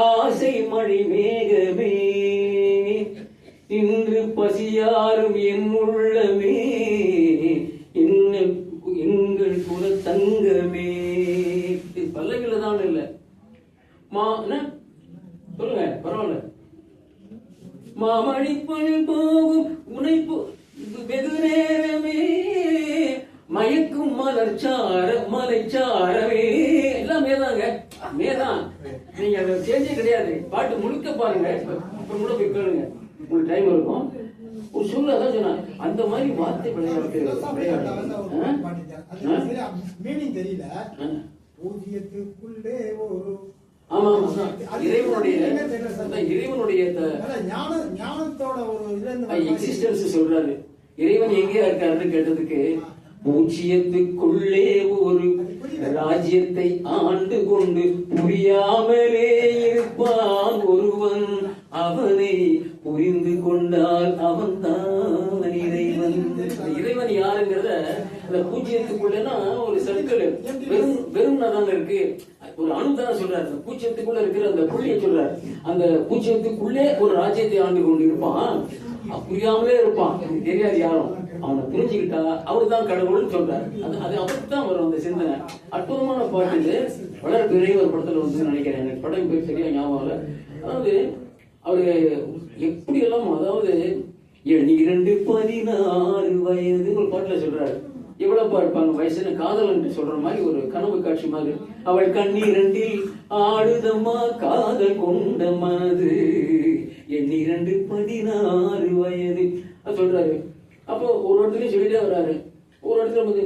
S1: ஆசை மழை மேகமே, இன்று பசியாரும் என் உள்ளமே, எங்கள் குல தங்கமே. பல்லவில தான் இல்ல சொல்லுங்க, பரவாயில்ல. மாமணி பணி போகும் உனைப்பு வெகு நேரமே, மயக்கும் மலைச்சாரமே. எல்லாம் மேதாங்க, மேதான். நீங்க அதை சேஞ்சே கிடையாது. பாட்டு முழுக்க பாருங்க, அப்புறம் கூட போய் கேளுங்க, உங்களுக்கு டைம் இருக்கும். ஒரு சொல்ல அதான் சொன்னா அந்த மாதிரி வார்த்தை விளையாட்டு
S2: தெரியல. பூஜ்ஜியத்துக்குள்ளே ஒரு
S1: ஆமா இறைவனுடைய
S2: ஞானத்தோட ஒரு
S1: எக்ஸிஸ்டன்ஸ் சொல்றாரு. இறைவன் எங்கே இருக்காருன்னு கேட்டதுக்கு, பூஜ்ஜியத்துக்குள்ளே ஒரு ராஜ்யத்தை ஆண்டு கொண்டு புரியாமலே இருப்பான் ஒருவன், அவனை புரிந்து கொண்டால் அவன் தான் இறைவன். இறைவன் யாருங்கிறத அந்த பூஜ்ஜியத்துக்குள்ளனா ஒரு சர்க்கிள் வெறும் தாங்க இருக்கு. ஒரு அணுதான சொல்றாரு. பூஜ்ஜியத்துக்குள்ள இருக்கிற அந்த புள்ளியை சொல்றாரு. அந்த பூஜ்ஜியத்துக்குள்ளே ஒரு ராஜ்யத்தை ஆண்டு கொண்டு இருப்பான், புரியாமலே இருப்பான், தெரியாது யாரும். அவனை புரிஞ்சுக்கிட்டா அவரு தான் கடவுள்னு சொல்றாரு. அது அவருக்கு தான் வரும் அந்த சிந்தனை. அற்புதமான பாட்டு இது. வளர பெரிய ஒரு படத்துல நினைக்கிறேன், எனக்கு படம் போய் சரியா ஞாபகம் இல்லை. அதாவது அவரு எப்படி எல்லாம், அதாவது 12 16 வயது ஒரு பாட்டுல சொல்றாரு. எவ்வளவு இருப்பாங்க வயசுன்னு காதல் சொல்ற மாதிரி ஒரு கனவு காட்சி மாதிரி. அவள் கண்ணீரண்டில் ஆடுதம்மா காதல் கொண்ட மனது, 12 16 வயது சொல்றாரு. அப்போ ஒரு இடத்துலயும் சொல்லிட்டே வர்றாரு. ஒரு இடத்துல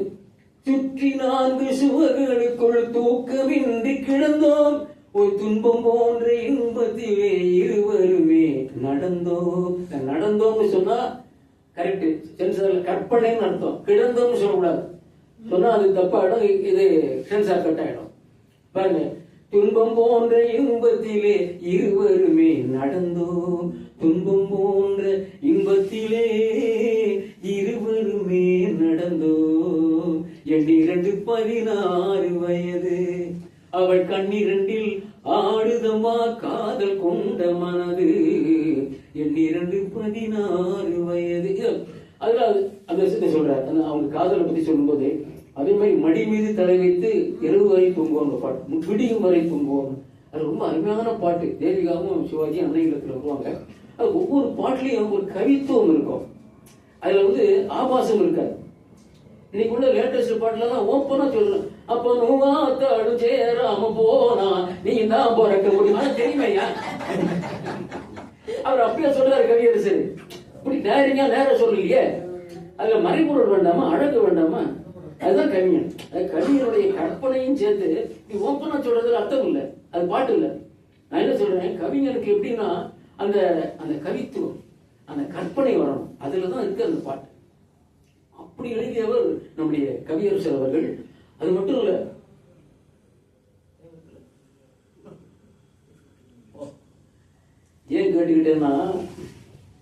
S1: சுற்றி 4 சுவர்களுக்குள் தூக்கமின்றி கிடந்தோம், ஒரு துன்பம் போன்ற இன்பத்திலே இருவருமே நடந்தோம்னு சொன்னா கரெக்ட். சென்சார்ல கற்பனைன்னு அர்த்தம். கிடந்தோம்னு சொல்லக்கூடாது. சொன்னா அது தப்பாயிடும், இது சென்சார் கட் ஆயிடும். பாருங்க, துன்பம் போன்ற இன்பத்திலே இருவருமே நடந்தோம், துன்பம் போன்ற இன்பத்திலே இருவருமே நடந்தோம், 12 16 வயது. அவள் கண்ணிரண்டில் ஆடுதம்மா காதல் கொண்ட மனது, 12 16 வயது. அதுல அந்த விஷயத்தை சொல்றாரு. அவங்க காதலை பத்தி சொல்லும்போது அதே மாதிரி மடி மீது தலை வைத்து இரவு வரை தூங்குவோம் பாட்டு, விடியும் வரை தூங்குவோம். அது ரொம்ப அருமையான பாட்டு. தேவிகாவும் சிவாஜி அன்னை இல்லத்துல வருவாங்க. அது ஒவ்வொரு பாட்டுலயும் ஒரு கவித்துவம் இருக்கும். அதுல வந்து ஆபாசம் இருக்காது. இன்னைக்கு உள்ள லேட்டஸ்ட் பாட்டுல தான் ஓப்பனா சொல்லணும். அப்ப நூவாத்தாடு சேராம போனா நீ தான் பிறக்க முடியுமா தெரியுமையா? அவர் அப்படியே சொல்றாரு கவியரசர். இப்படி நேரிங்க நேரம் சொல்லலையே. அதுல மறைபொருள் வேண்டாமா, அழகு வேண்டாமா? அதுதான் கவிஞன். கவிஞனுடைய கற்பனையும் சேர்த்து நீ ஓப்பனா சொல்றதுல அர்த்தம் இல்லை, அது பாட்டு இல்லை. நான் என்ன சொல்றேன், கவிஞனுக்கு எப்படின்னா அந்த அந்த கவித்துவம், அந்த கற்பனை வரணும். அதுலதான் இருக்கு அந்த பாட்டு. அப்படி எழுதியவர் நம்முடைய கவியரசர் அவர்கள். அது மட்டும் இல்ல, ஏன் கேட்டுக்கிட்டேன்னா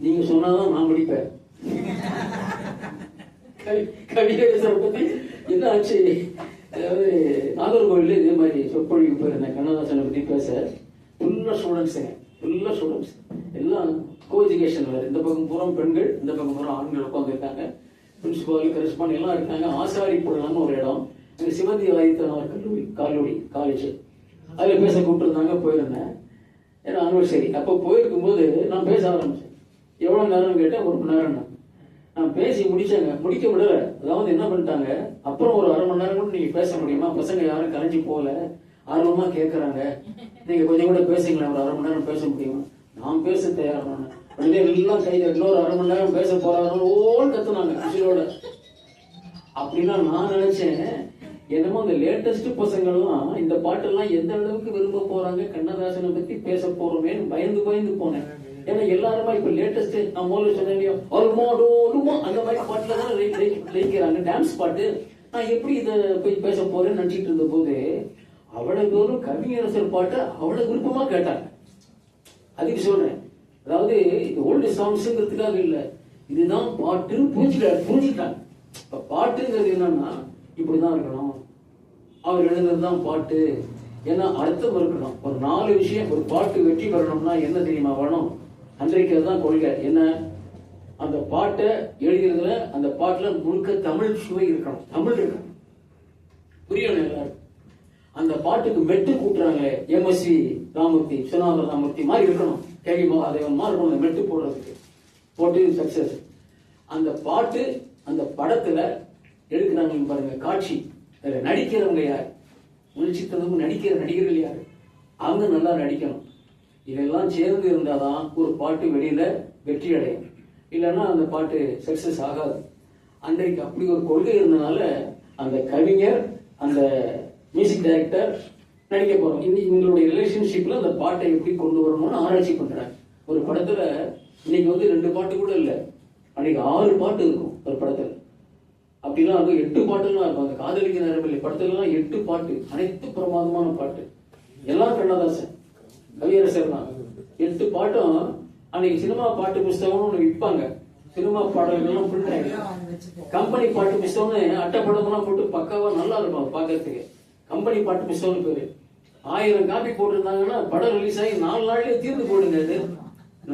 S1: நீங்க சொன்னாதான் நான் படிப்பேன். கவியரசர் பத்தி என்ன ஆச்சு, அதாவது நாகர்கோவில் இதே மாதிரி சொற்பொழிவு போயிருந்தேன் கண்ணதாசனை பத்தி பேச. ஃபுல்லா ஸ்டூடெண்ட்ஸ் எல்லாம் கோ எஜுகேஷன் வேறு. இந்த பக்கம் பூரா பெண்கள், இந்த பக்கம் பூரா ஆண்கள் உட்காந்து இருக்காங்க. பிரின்சிபால் கரஸ்பாண்ட் எல்லாம் இருக்காங்க. ஆசாரி போடலாம்னு ஒரு இடம், அங்கே சிவந்தி ஆதித்தனார் கல்லூரி காலேஜ், அதில் பேச கூப்பிட்டுருந்தாங்க. போயிருந்தேன், ஏன்னா அனிவர்சரி. அப்போ போயிருக்கும்போது நான் பேச ஆரம்பிச்சேன். எவ்வளோ நேரம்னு கேட்டேன். 1 மணி நேரம். நான் பேசி முடிச்சேங்க. முடிக்க விடல. அதாவது என்ன பண்ணிட்டாங்க, அப்புறம் ஒரு 1/2 மணி நேரம் கூட நீங்க பேச முடியுமா, பசங்க யாரும் கலைஞ்சு போகல, ஆர்வமா கேட்கறாங்க, நீங்க கொஞ்சம் கூட பேசுங்களேன், ஒரு 1/2 மணி நேரம் பேச முடியுமா? நான் பேச தயாரான உடனே எல்லாம் கைது, இன்னொரு 1/2 மணி நேரம் பேச போறாங்க ஓன்னு கத்துனாங்க குஷியோட. அப்படின்னா நான் நினைச்சேன், என்னமோ இந்த லேட்டஸ்ட் பசங்கள்லாம் இந்த பாட்டெல்லாம் எந்த அளவுக்கு விரும்ப போறாங்க, கண்ணதாசனை பத்தி பேச போறோமேன்னு பயந்து போனேன். ஏன்னா எல்லாருமா இப்ப லேட்டஸ்ட் நான் முதல்ல சொன்னேன் அந்த மாதிரி பாட்டுல தான் லயிக்கிறாங்க, டான்ஸ் பாட்டு. நான் எப்படி இதை போய் பேச போறேன்னு நினைச்சிட்டு இருந்த போது அவ்வளவு தூரம் கவிஞரசர் பாட்டை அவ்வளவு விருப்பமா கேட்டாங்க. அதுக்கு சொல்றேன், அதாவது இது ஓல்டு சாங்ஸ்ங்கிறதுக்காக இல்ல, இதுதான் பாட்டுன்னு புரிஞ்சுக்கிட்டாங்க. இப்ப பாட்டுங்கிறது என்னன்னா இப்படிதான் இருக்கணும், அவர் எழுதுனதுதான் பாட்டு. ஏன்னா அர்த்தம் இருக்கணும். ஒரு 4 விஷயம், ஒரு பாட்டு வெற்றி பெறணும்னா என்ன தெரியுமா வரணும்? அன்றைக்கு அதுதான் கொள்கை. என்ன, அந்த பாட்டை எழுதுறதுல அந்த பாட்டுல முழுக்க தமிழ் சுவை இருக்கணும், தமிழ் இருக்கணும், புரியணும் எல்லாரும். அந்த பாட்டுக்கு மெட்டு கூட்டுறாங்களே, எம்எஸ்வி ராமூர்த்தி, சுனாத ராமூர்த்தி மாதிரி இருக்கணும், கேவி மகாதேவன் மாதிரி இருக்கணும் மெட்டு போடுறதுக்கு, போட்டு சக்சஸ். அந்த பாட்டு அந்த படத்துல எடுக்கிறாங்க பாருங்க, காட்சி, நடிக்கிறவங்க யார், முயற்சித்ததும் நடிக்கிற நடிகர்கள் யாரு, அவங்க நல்லா நடிக்கணும். இதெல்லாம் சேர்ந்து இருந்தாதான் ஒரு பாட்டு வெளியில வெற்றி அடையும், இல்லைன்னா அந்த பாட்டு சக்சஸ் ஆகாது. அன்றைக்கு அப்படி ஒரு கொள்கை இருந்தனால அந்த கவிஞர், அந்த மியூசிக் டைரக்டர் நடிக்க போறோம். இவங்களுடைய ரிலேஷன்ஷிப்ல அந்த பாட்டை எப்படி கொண்டு வரணும்னு ஆராய்ச்சி பண்றாங்க. ஒரு படத்துல இன்னைக்கு வந்து 2 பாட்டு கூட இல்ல, அன்னைக்கு 6 பாட்டு இருக்கும் ஒரு படத்துல. அப்படிலாம் இருக்கும், 8 பாட்டுலாம் இருக்கும். அந்த காதலிக்க நேரமில்லை படத்துல 8 பாட்டு, அனைத்து பிரமாதமான பாட்டு, எல்லாம் கண்ணதாசன் கவியரசர் தான். 8 பாட்டும் அன்னைக்கு சினிமா பாட்டு புஸ்தகம்னு ஒண்ணு விற்பாங்க. சினிமா பாடல்கள்லாம் பிரிண்ட் கம்பெனி பாட்டு புஸ்தகம்னு அட்டைப்படம்லாம் போட்டு பக்காவா நல்லா இருக்கும் பாக்கிறதுக்கு. கம்பெனி பாட்டு புஸ்தகம்னு பேரு. 1000 காப்பி போட்டிருந்தாங்கன்னா படம் ரிலீஸ் ஆகி 4 நாள்லயே தீர்ந்து போடுங்க. அது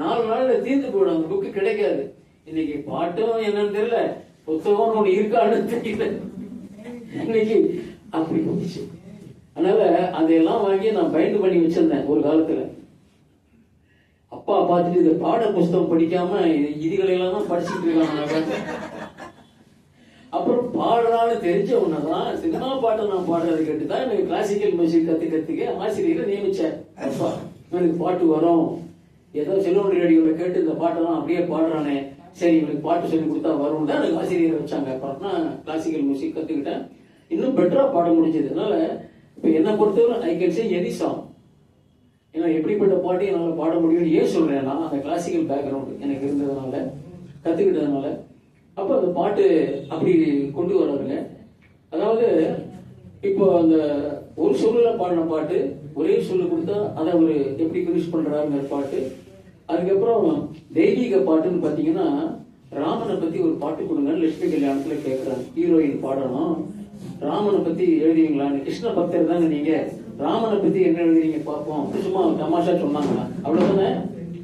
S1: 4 நாள்ல தீர்ந்து போடும், அந்த புக்கு கிடைக்காது. இன்னைக்கு பாட்டும் என்னன்னு தெரியல, புத்தகம் ஒண்ணு இருக்கான்னு தெரியல. இன்னைக்கு அப்படி போச்சு. அதனால அதையெல்லாம் வாங்கி நான் பைண்ட் பண்ணி வச்சிருந்தேன் ஒரு காலத்துல. அப்பா பார்த்துட்டு இந்த பாட புஸ்தகம் படிக்காம இதுகளெல்லாம் தான் படிச்சுட்டு இருக்காங்க. அப்புறம் பாடலான்னு தெரிஞ்ச உடனேதான் சினிமா பாட்டை நான் பாடுறது கேட்டுதான் எனக்கு கிளாசிக்கல் மியூசிக் கத்துக்க ஆசிரியரை நியமிச்சேன். அப்பா எனக்கு பாட்டு வரும், ஏதோ செல்வன் ரேடியோல கேட்டு இந்த பாட்டெல்லாம் அப்படியே பாடுறானே, சரி இவனுக்கு பாட்டு சொல்லி கொடுத்தா வரும் தான் எனக்கு ஆசிரியரை வச்சாங்க. அப்புறம் நான் கிளாசிக்கல் மியூசிக் கத்துக்கிட்டேன், இன்னும் பெட்டரா பாட முடிஞ்சது. அதனால இப்ப என்ன பொறுத்தவரை I can say any song. ஏன்னா எப்படிப்பட்ட பாட்டையும் என்னால் பாட முடியும்னு ஏன் சொல்றேன்னா, அந்த கிளாசிக்கல் பேக்ரவுண்ட் எனக்கு இருந்ததுனால, கத்துக்கிட்டதுனால. அப்ப அந்த பாட்டு அப்படி கொண்டு வர்றாருங்க. அதாவது இப்போ அந்த ஒரு சொல்லுல பாடின பாட்டு, ஒரே சொல்லு கொடுத்தா அதை அவரு எப்படி பினிஷ் பண்றாருங்கிற பாட்டு. அதுக்கப்புறம் தெய்வீக பாட்டுன்னு பாத்தீங்கன்னா, ராமனை பத்தி ஒரு பாட்டு கொடுங்க லட்சுமி கல்யாணத்துல கேட்கிறாங்க, ஹீரோயின் பாடணும். ராமனை பத்தி எழுதுவீங்களான்னு, கிருஷ்ண பக்தர் தானே நீங்க, ராமனை பத்தி என்ன எழுதுறீங்க பார்ப்போம், சும்மா தமாஷா சொன்னாங்களா, அவ்வளவுதானே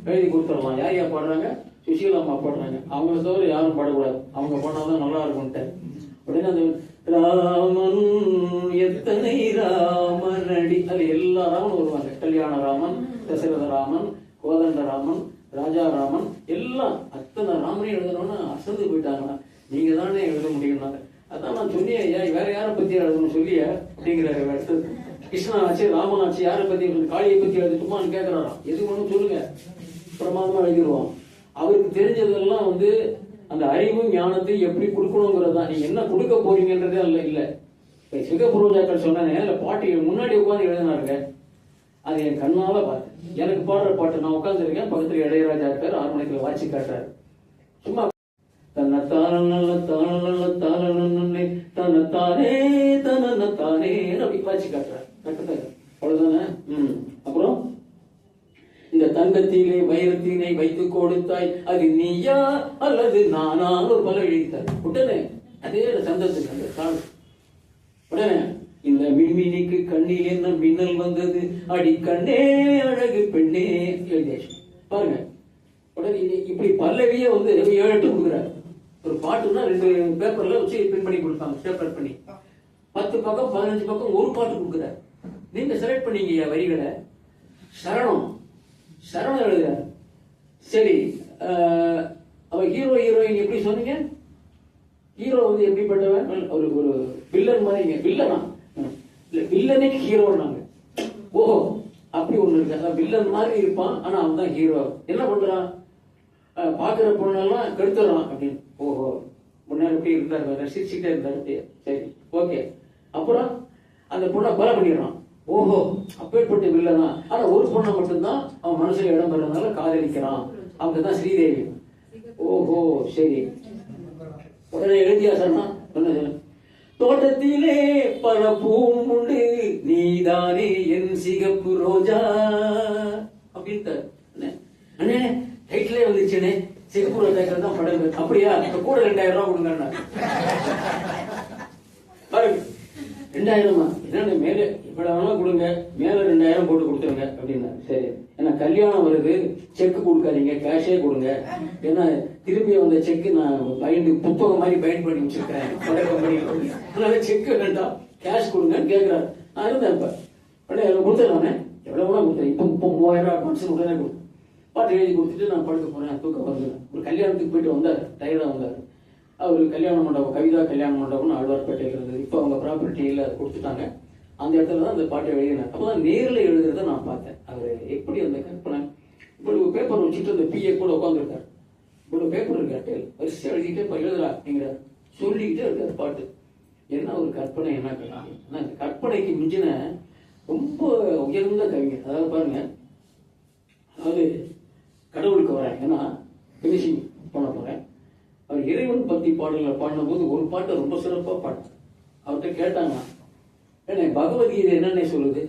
S1: எழுதி கொடுத்துடலாம். யார் யார் பாடுறாங்க, சுஷீலா அம்மா பாடுறாங்க, அவங்கள தவிர யாரும் பாடக்கூடாது, அவங்க பாடினாதான் நல்லா இருக்கும்ட்டு. உடனே அந்த ராமன் எத்தனை ராமனடி, அது எல்லா ராமன் வருவாங்க. கல்யாண ராமன், தசரத ராமன், கோதண்ட ராமன், ராஜாராமன், எல்லாம் அத்தனை ராமனையும் எழுதணும்னு அசந்து போயிட்டாங்கன்னா நீங்க தானே எழுத முடியும்னாங்க. அதான் நான் சொன்னேன், வேற யாரை பத்தி எழுதணும் சொல்லிய அப்படிங்கிற. கிருஷ்ணன் ஆச்சு, ராமன் ஆச்சு, யாரை பத்தி காளியை பத்தி எழுதிட்டுமான்னு கேட்கிறாராம். எது ஒண்ணும் சொல்லுங்க, பிரமாதமா எழுதிடுவோம். அவருக்கு தெரிஞ்சதெல்லாம் அந்த அறிவு ஞானத்தை எப்படி கொடுக்கணுங்கிறது தான். நீங்க என்ன கொடுக்க போறீங்கன்றதே இல்ல. சிகப்புரோஜாக்கள் சொன்னேன், இல்ல பாட்டு முன்னாடி உட்காந்து எழுதினாருங்க, அது என் கண்ணால பார்த்தேன். எனக்கு பாடுற பாட்டு நான் உட்காந்துருக்கேன், பக்கத்துல இளையராஜா இருக்காரு, ஆர்மணியத்துல வாட்சி காட்டுறாரு. சும்மா தன்னை தானல்ல தானல்ல தானே தன்னைத்தானே தன்னைத்தானே அப்படி வாட்சி காட்டுறாரு. அவ்வளவுதானே. அப்புறம் இந்த தங்கத்திலே வைரத்தினை வைத்து கொடுத்தாய், அது நீயா அல்லது நானா ஒரு பல எழுதித்தார். உடனே அதே சந்தத்துக்கு அந்த காலம் உடனே இந்த மின்மினிக்கு கண்ணில் என்ன மின்னல் வந்தது, அடி கண்ணே அழகு பெண்ணே எழுதியாச்சு பாருங்க. உடனே இப்படி பல்லவியே 7-8 கொடுக்குறாரு. ஒரு பாட்டுன்னா 2 பேப்பர்ல வச்சு பிரிண்ட் பண்ணி கொடுப்பாங்க, ஸ்டேப்லர் பண்ணி 10 பக்கம் 15 பக்கம் ஒரு பாட்டு கொடுக்குறாரு. நீங்க செலக்ட் பண்ணீங்க வரிகளை. சரணம் சரணம் எழுதுறாரு. சரி, அவ ஹீரோ ஹீரோயின் எப்படி சொன்னீங்க? ஹீரோ எப்படிப்பட்டவன்? ஒரு வில்லன் மாதிரி. வில்லனா வில்லனுக்கு ஹீரோனாங்க. ஓஹோ, அப்படி ஒண்ணு இருக்கு. அதான் வில்லன் மாதிரி இருப்பான், ஆனா அவன் தான் ஹீரோ. என்ன பண்றான்? பாக்குற பொண்ணெல்லாம் கெடுத்துறான் அப்படின்னு. ஓஹோ, முன்னாடி எப்படி இருந்தாரு, ரசிச்சுட்டே இருந்தாரு. சரி, ஓகே. அப்புறம் அந்த பொண்ணை கொலை பண்ணிடுறான். ஓஹோ, அப்பேற்பட்ட வில்லனா. ஆனா ஒரு பொண்ணை மட்டும்தான் அவன் மனசுல இடம் பெறதுனால காதலிக்கிறான். அவங்க தான் ஸ்ரீதேவி. ஓஹோ, சரி. உடனே எழுதியா சொன்னா, தோட்டத்திலே பல பூவும் உண்டு, நீதானே என் சிகப்பு ரோஜா அப்படின்ட்டு. அண்ணே டைட்டிலே வந்துச்சுனே, சிகப்பு ரோஜா தான் படம். அப்படியா, கூட 2000 ரூபாய் கொடுங்க. பாருங்க, 2000 என்னன்னு மேலே இவ்வளவு வேணா கொடுங்க, மேல 2000 போட்டு கொடுத்துருங்க அப்படின்னா. சரி, ஏன்னா கல்யாணம் வருது, செக் கொடுக்காதீங்க, கேஷே கொடுங்க. ஏன்னா திருப்பி வந்த செக் நான் புத்தகம் மாதிரி பயன் பண்ணி வச்சிருக்கேன், அதனால செக் வேண்டாம், கேஷ் கொடுங்கன்னு கேட்கிறாரு. நான் இருந்தேன் இப்ப உடனே கொடுத்துருவானே, எவ்வளவு வேணா கொடுத்தேன். இப்போ 3000 ரூபாய் அட்வான்ஸ் உடனே கொடுத்து பாட்டு எழுதி கொடுத்துட்டு நான் படுக்க போறேன், தூக்கம் வருது. ஒரு கல்யாணத்துக்கு போயிட்டு வந்தாரு, டயர்டா வந்தாரு. அவரு கல்யாண மண்டபம், கவிதா கல்யாண மண்டபம்னு ஆழ்வார்பேட்டையில் இருந்தது. இப்போ அவங்க ப்ராப்பர்ட்டியில கொடுத்துட்டாங்க. அந்த இடத்துல தான் அந்த பாட்டை எழுதினார். அப்பதான் நேரில் எழுதுறத நான் பார்த்தேன். அவர் எப்படி அந்த கற்பனை, இவ்வளவு பேப்பர் வச்சுட்டு அந்த பிஏ கூட உட்காந்துருக்காரு. இவ்வளவு பேப்பர் இருக்காரு, வரிசை எழுதிட்டே எழுதுறா அப்படிங்கிறார், சொல்லிக்கிட்டே இருக்காரு பாட்டு. என்ன ஒரு கற்பனை, என்ன கற்பனை. ஆனா இந்த கற்பனைக்கு மிஞ்சின ரொம்ப உயர்ந்த கவிஞர். அதாவது பாருங்க, அதாவது கடவுளுக்கு வரேன், ஏன்னா பினிஷிங் பண்ண போறேன். அவர் இறைவன் பத்தி பாடல பாடின போது ஒரு பாட்டை ரொம்ப சிறப்பா பாட்டார். அவர்கிட்ட கேட்டாங்க, ஏன்னா பகவத்கீதை என்னன்னு சொல்லுது,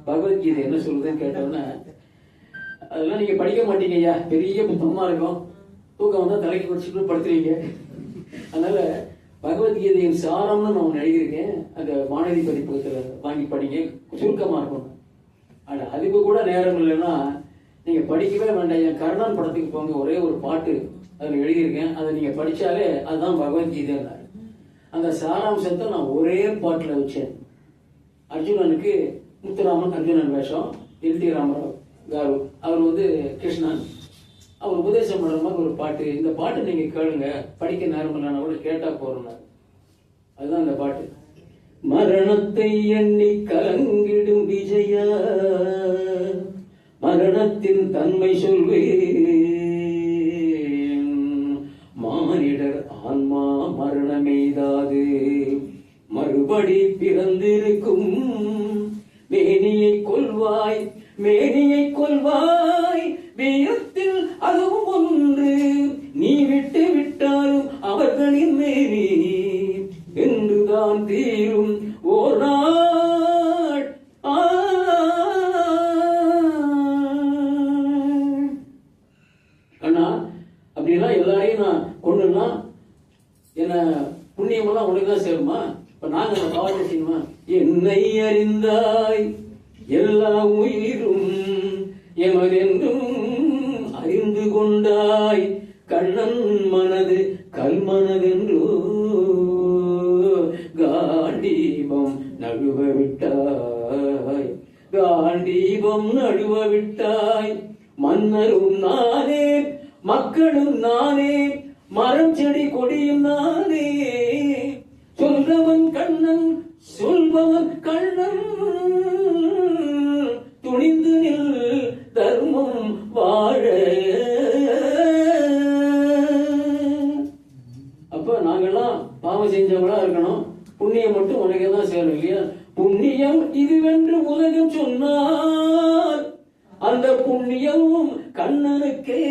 S1: பகவத்கீதை என்ன சொல்லுதுன்னு கேட்டோன்னா, அதெல்லாம் நீங்க படிக்க மாட்டீங்க ஐயா, பெரிய புத்தகமா இருக்கும், தூக்கம் வந்தா தலைக்கு படிச்சுட்டு படுத்துறீங்க. அதனால பகவத்கீதையின் சாரம்னு நான் எழுதியிருக்கேன், அந்த மாணவி பதிப்பகத்துல வாங்கி படிங்க, சுருக்கமா இருக்கும். அதுக்கு கூட நேரம் இல்லைன்னா நீங்க படிக்கவே வேண்டாம், என் கர்ணன் படத்துக்கு போங்க, ஒரே ஒரு பாட்டு அதில் எழுதியிருக்கேன், அதை நீங்க படிச்சாலே அதுதான் பகவத்கீதை. அந்த சாராம்சத்தை நான் ஒரே பாட்டுல வச்சேன். அர்ஜுனனுக்கு முத்துராமன் அர்ஜுனன் வேஷம், எல்.டி. ராமராவ் காரு, அவர் கிருஷ்ணன், அவர் உபதேசம் பண்ற மாதிரி ஒரு பாட்டு. இந்த பாட்டு நீங்க கேளுங்க, படிக்க நேரம் இல்லைன்னா கூட கேட்டா போறோம். அதுதான் இந்த பாட்டு. மரணத்தை எண்ணி கலங்கிடும் விஜயா, மரணத்தின் தன்மை சொல்வேன், மானிடர் ஆன்மா மரணமெய்தாது, மறுபடி பிறந்திருக்கும், மேனியை கொள்வாய் மேனியை கொள்வாய், வீரத்தில் அதுவும் ஒன்று, நீ விட்டு விட்டாலும் அவர்களின் மேனி என்றுதான் தீரும் ஓர் நாள். அண்ணா அப்படிலாம் எல்லாரையும் நான் கொண்டுலாம் என்ன புண்ணியமெல்லாம் உனக்குதான் சேருமா? இப்ப நாங்க பாவத்தை செய்யுமா? என்னை அறிந்தாய் எல்லா உயிரும் எமதென்றும் அறிந்து கொண்டாய் கண்ணன் மனது கல்மனதென்றோ காண்டீபம் நழுவ விட்டாய் காண்டீபம் நழுவ விட்டாய் மன்னரும் நானே மக்களும் நானே மரம் செடி கொடியும் நானே சொல்றவன் கண்ணன் சொல்பவன் கண்ணன் துணிந்து நில் தர்மம் வாழ. அப்ப நாங்கெல்லாம் பாவம் செஞ்சவங்களா இருக்கணும், புண்ணியம் மட்டும் உனக்கே தான் சேரும் இல்லையா? புண்ணியம் இதுவென்று உலகம் சொன்னால் அந்த புண்ணியமும் கண்ணனுக்கே.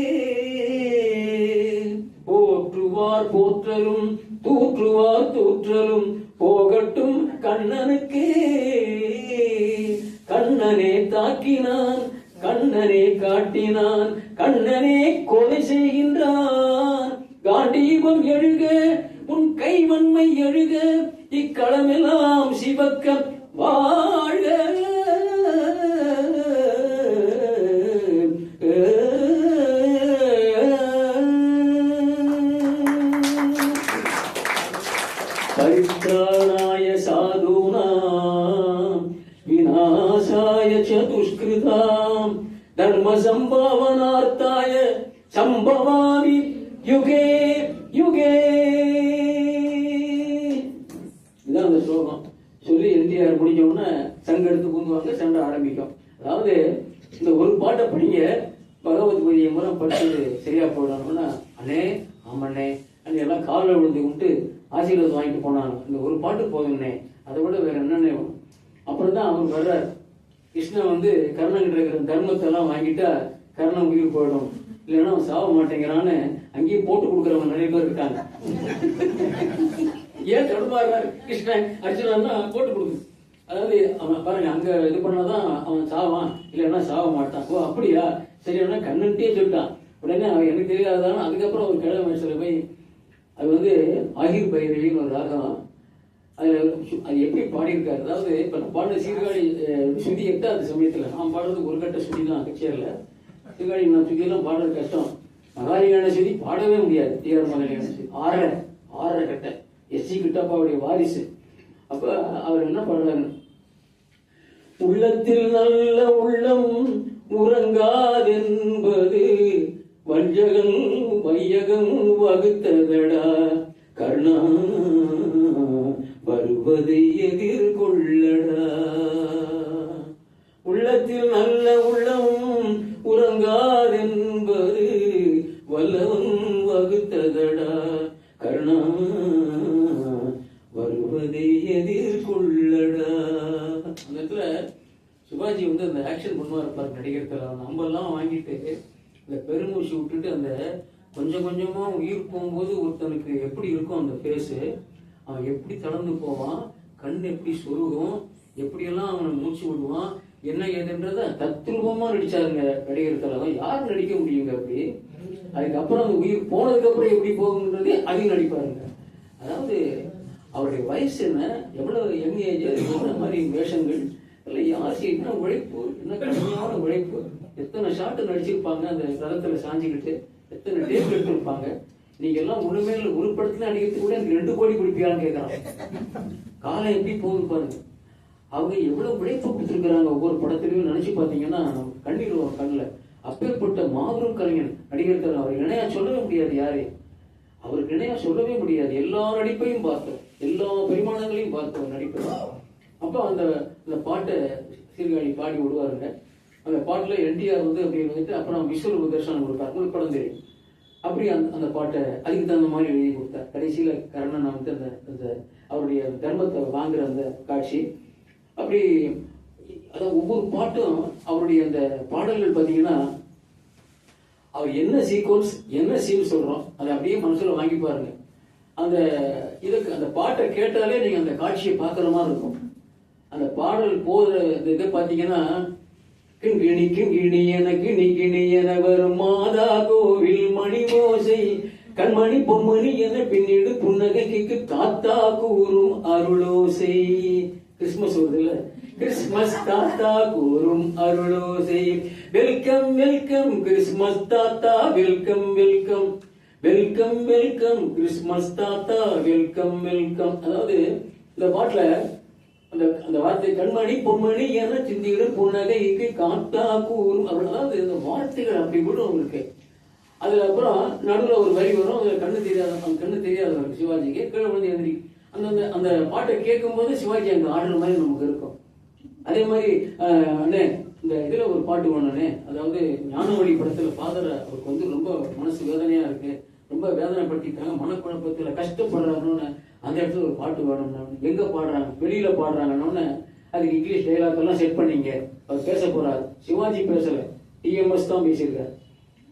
S1: போற்றுவார் போற்றலும் தூற்றுவார் தூற்றலும் போகட்டும் கண்ணனுக்கே. கண்ணனே தாக்கினான், கண்ணனே காட்டினான், கண்ணனே கொலை செய்கின்றான். காண்டீபம் எழுக உன் கைவன்மை எழுக, இக்களமெல்லாம் சிவக்க வாழ. பரித்ராணாய சாதுனாம் விநாசாய ச துஷ்கிருதாம் தர்ம சம்பாவனார்த்தாய சம்பவாமி யுகே யுகே. இதான் அந்த ஸ்லோகம். சொல்லி என்டிஆர் முடிஞ்சோம்னா சங்க எடுத்து பூந்துவாங்க, சண்டை ஆரம்பிக்கும். அதாவது இந்த ஒரு பாட்டை படிங்க, பகவத்கீதையை முறை படிச்சது சரியா போடணும்னா அண்ணே ஆமண்ணே அண்ணே எல்லாம் காலில் விழுந்து விட்டு ஆசீர்வாதம் வாங்கிட்டு போனாங்க. இந்த ஒரு பாட்டு போதும்னே, அதை விட வேற என்னென்ன. அப்புறம் தான் அவர் வர்றார். கிருஷ்ணன் வந்து கர்ணன் இருக்கிற தர்மத்தை எல்லாம் வாங்கிட்டா கர்ணன் உயிர் போயிடும், இல்லைன்னா அவன் சாவ மாட்டேங்கிறான்னு அங்கேயும் போட்டு கொடுக்குறவங்க நிறைய பேர் இருக்காங்க. ஏன் தடுமாறுறாரு கிருஷ்ணன் அர்ஜுனன் தான் போட்டு கொடுக்குது. அதாவது அவன் பாருங்க, அங்க இது பண்ணாதான் அவன் சாவான், இல்லைன்னா சாவ மாட்டான். ஓ அப்படியா, சரி கண்ணன்ட்டே சொல்லிட்டான். உடனே அவன் எனக்கு தெரியாதான். அதுக்கப்புறம் ஒரு கிழமை மனுஷன் போய் அது வந்து ஆகிர் பைரவின்னு ஒரு ராகம், அது எப்படி பாடியிருக்காரு. அதாவது இப்ப நான் பாடுற சீர்காழி சுதி எட்டாவது சமயத்துல நான் பாடுறது ஒரு கட்ட சுதி தான் கச்சேரில. சீர்காழி நான் சுதியெல்லாம் பாடுறது கஷ்டம். மகாலியான சுதி பாடவே முடியாது. டிஆர் மகாலியான சுதி ஆறரை கட்ட எஸ்சி கிட்டப்பாவுடைய வாரிசு. அப்ப அவர் என்ன பாடுறாரு, உள்ளத்தில் நல்ல உள்ளம் உறங்காதென்பது வஞ்சகம் வையகம் வகுத்ததடா கர்ணா வருவதை எதிர்கொள்ளடா. உள்ளத்தில் நல்ல உள்ளம் உறங்காதென்பது வல்லவன் வகுத்ததடா கர்ணா வருவதை எதிர்கொள்ளடா. அந்த இடத்துல சிவாஜி வந்து அந்த ஆக்ஷன் பண்ணுவார் பாரு நடிகர்கள். நம்பெல்லாம் வாங்கிட்டு இந்த பெருமூச்சு விட்டுட்டு அந்த கொஞ்சம் கொஞ்சமா உயிர் போகும்போது ஒருத்தனுக்கு எப்படி இருக்கும் அந்த ஃபேஸு, அவன் எப்படி தளர்ந்து போவான், கண் எப்படி சொருகும், எப்படியெல்லாம் அவனை மூச்சு விடுவான், என்ன ஏதுன்றத தத்ரூபமா நடிச்சாருங்க நடிகர்கள். யாரும் நடிக்க முடியுங்க அப்படி. அதுக்கப்புறம் அந்த உயிர் போனதுக்கு அப்புறம் எப்படி போகுன்றதே அதையும் நடிப்பாருங்க. அதாவது அவருடைய வயசு என்ன, எவ்வளவு யங் ஏஜ், என்ன மாதிரி வேஷங்கள் இல்லை, யார் என்ன உழைப்பு, என்ன கடுமையான உழைப்பு. எத்தனை ஷாட்டு நடிச்சிருப்பாங்க அந்த ரதத்துல சாஞ்சிக்கிட்டு, எத்தனை டேப் எடுத்திருப்பாங்க. நீங்க எல்லாம் ஒண்ணுமே இல்லை, ஒரு படத்துல நடிக்கிறதுக்கு கூட எனக்கு 2 கோடி கொடுப்பியான்னு கேட்கறாங்க. காலம் எப்படி போகுது பாருங்க. அவங்க எவ்வளவு உழைப்பு கொடுத்துருக்காங்க ஒவ்வொரு படத்திலையும். நினைச்சு பாத்தீங்கன்னா கண்ணீர் வரும் கண்ணில். அப்பேற்பட்ட மாபெரும் கலைஞன் நடிகர். அவர் இணையா சொல்லவே முடியாது, யாரையும் அவருக்கு இணையா சொல்லவே முடியாது. எல்லா நடிப்பையும் பார்த்தோம், எல்லா பரிமாணங்களையும் பார்த்தோம் நடிப்பை. அப்போ அந்த பாட்டை சீர்காழி பாடி விடுவாருங்க. அந்த பாட்டுல என்டிஆர் வந்து அப்படி வந்துட்டு அப்புறம் விஸ்வரூப தரிசனம் கொடுப்பார். உங்களுக்கு படம் தெரியும். அப்படி அந்த பாட்டை அதுக்கு தகுந்த மாதிரி எழுதி கொடுத்தார். கடைசியில கர்ணன் வந்து அந்த அவருடைய தர்மத்தை வாங்குற அந்த காட்சி. அப்படி அதான் ஒவ்வொரு பாட்டும் அவருடைய அந்த பாடல்கள் பார்த்தீங்கன்னா அவர் என்ன சீக்வன்ஸ் என்ன சீன் சொல்றோம் அதை அப்படியே மனசுல வாங்கி பாருங்க. அந்த இதுக்கு அந்த பாட்டை கேட்டாலே நீங்க அந்த காட்சியை பார்க்குற மாதிரி இருக்கும். அந்த பாடல் போகிற இதை பார்த்தீங்கன்னா கிண்கிணி கிண்கிணி என கிணி கிணி என வரும் மாதா கோவில் மணி ஓசை கண்மணி பொம்மணி என பின்னிடு புன்னகைக்கு தாத்தா கூறும் அருளோசை. கிறிஸ்துமஸ் வருது இல்ல, கிறிஸ்மஸ் தாத்தா கூறும் அருளோசை. வெல்கம் வெல்கம் கிறிஸ்மஸ் தாத்தா, welcome welcome welcome welcome Christmas தாத்தா, வெல்கம் வெல்கம். அதாவது இந்த பாட்டுல அந்த வார்த்தை கண்மணி பொன்மணி என சிந்தியிடும் புன்னகைக்கு காத்தா கூறும், அதாவது இந்த வார்த்தைகள் அப்படி கூட இருக்கு. அதுல அப்புறம் நடுவில் ஒரு வரி வரும், அதுல கண்ணு தெரியாதவருக்கு சிவாஜிக்கு கீழே வந்து எழுதி அந்த அந்த பாட்டை கேட்கும் போது சிவாஜி அங்க ஆடுற மாதிரி நமக்கு இருக்கும். அதே மாதிரி அண்ணே இந்த இதுல ஒரு பாட்டு வேணும்னே, அதாவது ஞானவழி படத்துல ஃபாதர் அவருக்கு வந்து ரொம்ப மனசு வேதனையா இருக்கு, ரொம்ப வேதனைப்படுத்திட்டாங்க, மனக்குழப்பத்துல கஷ்டப்படுறாருன்னு அந்த இடத்துல ஒரு பாட்டு வேணும்னா எங்க பாடுறாங்க, வெளியில பாடுறாங்கன்னு அதுக்கு இங்கிலீஷ் டைலாக் எல்லாம் செட் பண்ணீங்க. அவர் பேச போறாரு, சிவாஜி பேசல, டிஎம்எஸ் தான் பேசியிருக்காரு.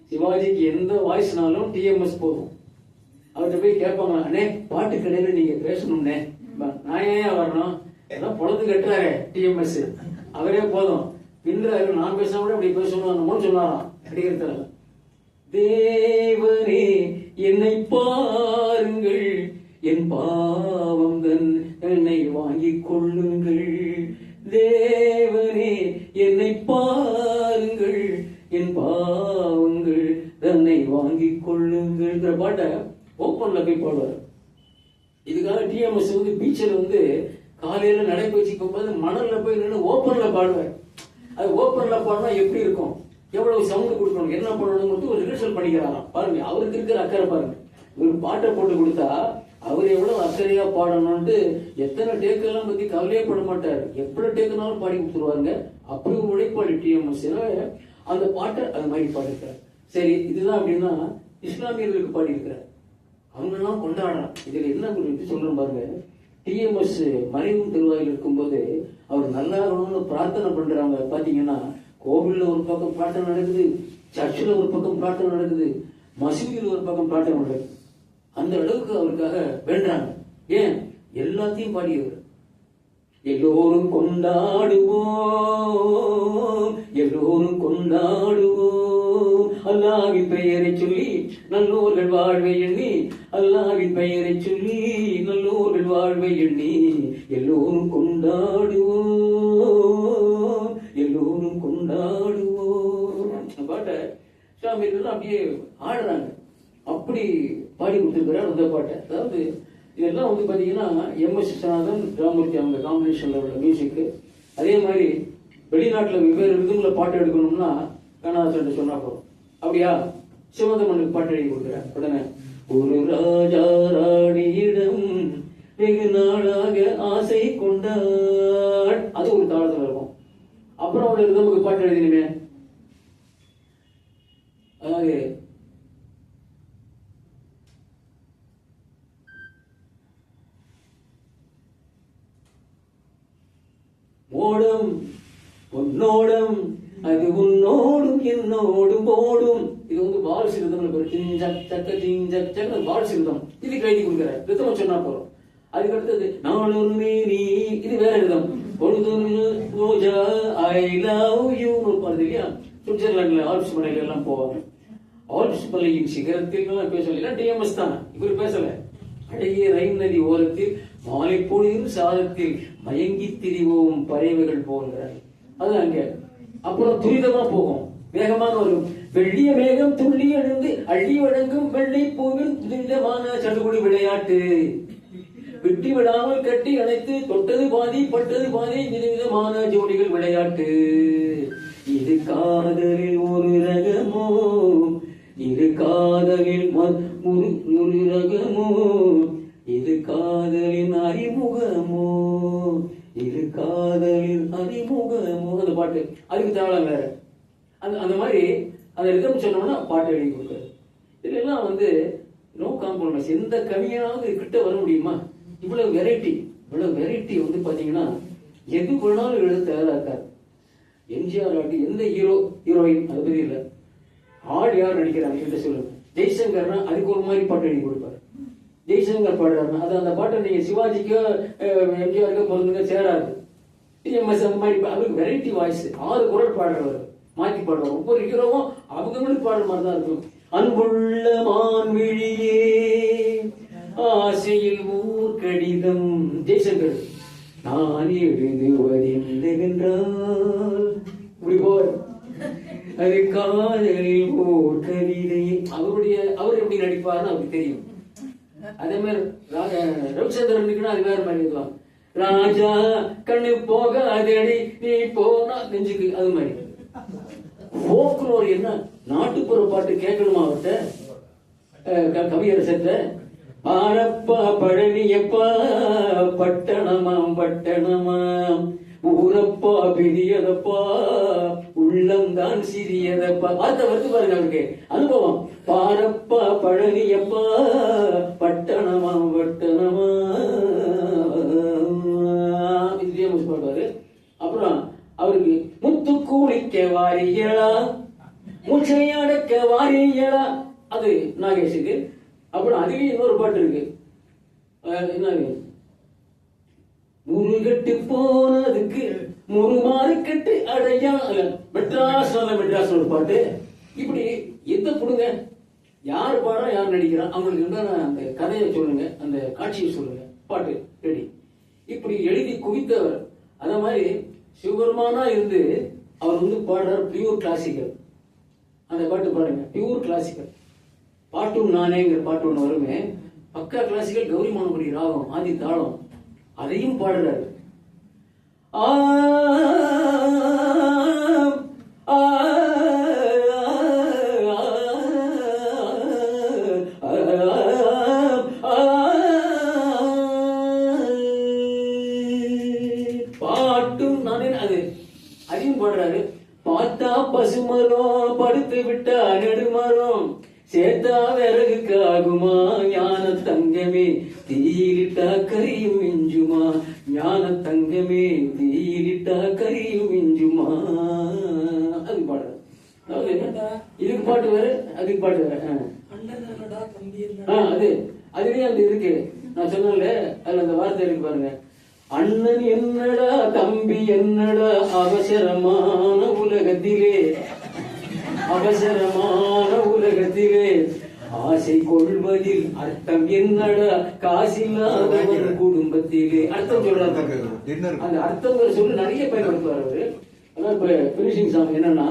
S1: சிவாஜிக்கு எந்த வாய்ஸ்னாலும் டிஎம்எஸ் போதும். அவர்கிட்ட போய் கேட்பாங்க, அண்ணே பாட்டு கடையில நீங்க பேசணும்னே, நான் ஏன் வரணும், எல்லாம் பொழுது கட்டுறாரு டிஎம்எஸ், அவரே போதும் பின்றாரு, நான் பேசாம கூட அப்படி பேசணும் சொன்னாராம் நடிகர். தேவனே என்னை பாருங்கள், என் பாவம் என்னை வாங்கிக் கொள்ளுங்கள். தேவனே என்னை பாருங்கள், என் பாவங்கள் தன்னை வாங்கிக் கொள்ளுங்கள் பாட்டை ஓப்பன்ல போய் பாடுவார். இதுக்காக டிஎம்எஸ் வந்து பீச்சில் வந்து காலையில நடைபயிற்சி போகும்போது மணல்ல போய் நின்று ஓப்பன்ல பாடுவார். அது ஓப்பன்ல பாடினா எப்படி இருக்கும், எவ்வளவு சவுண்ட் கொடுக்கணும், என்ன பண்ணணும் ஒரு ரிஹர்சல் பண்ணிக்கிறாராம். பாருங்க அவருக்கு இருக்கிற அக்கறை பாருங்க. ஒரு பாட்டை போட்டு கொடுத்தா அவர் எவ்வளவு அக்கறையா பாடணும்ட்டு எத்தனை டேக்கெல்லாம் பத்தி கவலையே பட மாட்டாரு, எவ்வளவு டேக்குனாலும் பாடி கொடுத்துருவாங்க. அப்படி ஒரு உழைப்பாடு டிஎம்எஸ். அந்த பாட்டை அது மாதிரி பாடிருக்கிறார். சரி இதுதான் அப்படின்னா இஸ்லாமியர்களுக்கு பாடி இருக்கிறார், அவங்க எல்லாம் கொண்டாடுறான். இதுல என்ன சொல்றேன் பாருங்க, டிஎம்எஸ் மறைவும் திருவாயில் இருக்கும்போது அவர் நல்லா இருக்கணும்னு பிரார்த்தனை பண்றாங்க. பாத்தீங்கன்னா கோவில்ல ஒரு பக்கம் பிரார்த்தனை நடக்குது, சர்ச்சில் ஒரு பக்கம் பிரார்த்தனை நடக்குது, மசூதியில் ஒரு பக்கம் பிரார்த்தனை நடக்குது. அந்த அளவுக்கு அவருக்காக வேண்டாங்க. ஏன் எல்லாத்தையும் பாடியவர். எல்லோரும் கொண்டாடுவோம், எல்லோரும் கொண்டாடுவோம், அல்லாஹ்வின் பெயரை சொல்லி நல்லோர்கள் வாழ்வை எண்ணி, அல்லாஹ்வின் பெயரை சொல்லி நல்லோர்கள் வாழ்வை எண்ணி, எல்லோரும் கொண்டாடுவோம், எல்லோரும் கொண்டாடுவோம். பாட்டை சாமியர்கள் அப்படியே ஆடுறாங்க. அப்படி பாடி கொடுத்துருக்கிறார் அந்த பாட்டை. அதாவது இதெல்லாம் வந்து பாத்தீங்கன்னா எம்.எஸ். விஸ்வநாதன், ராமூர்த்தி அவங்க காம்பினேஷன்ல உள்ள மியூசிக். அதே மாதிரி வெளிநாட்டுல வெவ்வேறு விதங்கள பாட்டு எடுக்கணும்னா கண்ணதாசன் சொன்னா போதும். அப்படியா சிவந்தமனுக்கு பாட்டு எழுதி கொடுக்குறார். உடனே ஒரு ராஜா ராணியிடம் வெகு நாளாக ஆசை கொண்டாள், அது ஒரு தாளத்துல இருக்கும். அப்புறம் அவளை நமக்கு பாட்டு எழுதினுமே, அதாவது ஓடும் உன்னோடும் அது உன்னோடும் என்னோடும் ஓடும். இது வந்து பால் சிறுதம், பால் சிறுதம். இது கைதி கொடுக்குற ரிதம் சொன்னா போறோம். அதுக்கு அடுத்தது நானுமே நீ, இது வேற விதம். பொழுது ஐ லவ் யூ பாருது இல்லையா, சுவிட்சர்லாந்துல ஆல்ப்ஸ் மலையில எல்லாம் போவாங்க. ஆல்ப்ஸ் மலையின் சிகரத்தில் பேசல, டிஎம்எஸ் தான் இவர் பேசல. அழகிய ரைன் நதி ஓரத்தில் மாலை பொழுது சாதத்தில் மயங்கி திரிவோம் பறவைகள் போகிறார். அது அங்க. அப்புறம் துரிதமா போகும், வேகமாக வரும். வெள்ளிய மேகம் துள்ளி எழுந்து அள்ளி வழங்கும் வெள்ளை பூவின் துரிதமான சடுகுடு விளையாட்டு, விட்டு விடாமல் கட்டி அணைத்து தொட்டது பாதி பட்டது பாதி விதவிதமான ஜோடிகள் விளையாட்டு. இது காதலில் ஒரு ரகமோ, இது காதலில் ஒரு ரகமோ, இது காதலின் அறிமுகமோ, இது காதலின் அறிமுகமோ. அந்த பாட்டு அதுக்கு தேவலாம் வேற. அந்த மாதிரி அந்த ரிதம் சொன்னோம்னா பாட்டு எழுதி கொடுக்குறது. இதெல்லாம் வந்து நோ காம்ப்ரமைஸ். எந்த கவியாவது கிட்ட வர முடியுமா? இவ்வளவு வெரைட்டி வந்து பாத்தீங்கன்னா எது வேணாலும் எழுத தயாரா இருக்காரு. எம்ஜிஆர் ஆட்டி எந்த ஹீரோயின் அதை பத்தி இல்ல, ஆள் யார் நடிக்கிறாங்க கிட்ட சொல்லுங்க. ஜெய்சங்கர்னா அதுக்கு ஒரு மாதிரி பாட்டு எழுதி கொடுப்பாரு. ஜெய்சங்கர் பாடுறாருன்னா அது அந்த பாட்டை நீங்க சிவாஜிக்கோ எம்ஜிஆருக்கோ பொருந்துங்க சேராது. டிஎம்எஸ் அந்த மாதிரி அவருக்கு வெரைட்டி வாய்ஸ், 6 குரல் பாடுறவர் மாற்றி பாடுவார். ஒவ்வொரு ஹீரோவும் அவங்களுக்கு பாடுற மாதிரி தான் இருக்கும். அன்புள்ள மான்விழியே ஆசையில் ஊர் கடிதம் ஜெய்சங்கர். நான் எழுதுவதென்னவென்றால் இப்படி போர் அது காதலில் ஓர் கவிதை. அவர் எப்படி நடிப்பாருன்னு அவருக்கு தெரியும். அதே மாதிரி ரவிச்சந்திரனுக்குன்னா அது வேற மாதிரி இருக்கலாம். ராஜா கண்ணு போக அதடி நீ போனா நெஞ்சுக்கு, அது மாதிரி. போக்குலோர் என்ன நாட்டுப்புற பாட்டு கேட்கணுமா அவர்கிட்ட கவியரசத்த? ஆரப்பா பழனியப்பா பட்டணமாம் பட்டணமாம் ஊரப்பா பெரியதப்பா உள்ளம்தான் சிறியதப்பா. பார்த்த வருது பாருங்க அவருக்கு அனுபவம். பாரப்பா பழனியப்பா பட்டணமாம் பட்டணமா இதே முடிச்சு பாடுவாரு. அப்புறம் அவருக்கு முத்து கூலிக்க வாரியலா முச்சையடக்க வாரியலா, அது நாகேஷுக்கு. அப்புறம் அதுலயும் இன்னொரு பாட்டு இருக்கு. என்ன முருகட்டு போனதுக்கு முருமாறு கட்டு அடையா, மெட்ராஸ் மெட்ராஸ் ஒரு பாட்டு. இப்படி எந்த கொடுங்க, யார் பாடுறா யார் நடிக்கிறா, அவங்களுக்கு என்ன அந்த கதையை சொல்லுங்க, அந்த காட்சியை சொல்லுங்க, பாட்டு ரெடி. இப்படி எழுதி குவித்தவர். அத மாதிரி சிவபெருமானா இருந்து அவர் பாடுறார் பியூர் கிளாசிக்கல். அந்த பாட்டு பாருங்க, பியூர் கிளாசிக்கல். பாட்டும் நானேங்கிற பாட்டு ஒண்ணு வருமே, பக்கா கிளாசிக்கல். கௌரி மானபடி ராகம், ஆதி தாளம், அதையும் பாடுறாரு. பாட்டும் நானே, அது அதையும் பாடுறாரு. பார்த்தா பசுமரம் படுத்து விட்டா நெடுமரம் சேத்தா விறகுக்கு ஆகுமா ஞான தங்கமே தீயிலிட்டா கரியும் மிஞ்சுமா ஞான தங்கமே தீயிலிட்டா கரியும் மிஞ்சுமா. அது பாடுற. அதாவது இதுக்கு பாட்டு வேற அதுக்கு பாட்டு வேற. அது அதுலயே அந்த இருக்கு. நான் சொன்னேன்ல, அதுல அந்த வார்த்தை இருக்கு பாருங்க. அண்ணன் என்னடா தம்பி என்னடா அவசரமான உலகத்திலே அவசரமான உலகத்திலே ஆசை கொள்வதில் அர்த்தம் என்னடா காசில்லாதவர் குடும்பத்திலே. அர்த்தம் சொல்றாரு. அந்த அர்த்தம் சொல்லி நிறைய பயன்படுத்துவார் அவரு. அதான் இப்ப பினிஷிங் சாங் என்னன்னா,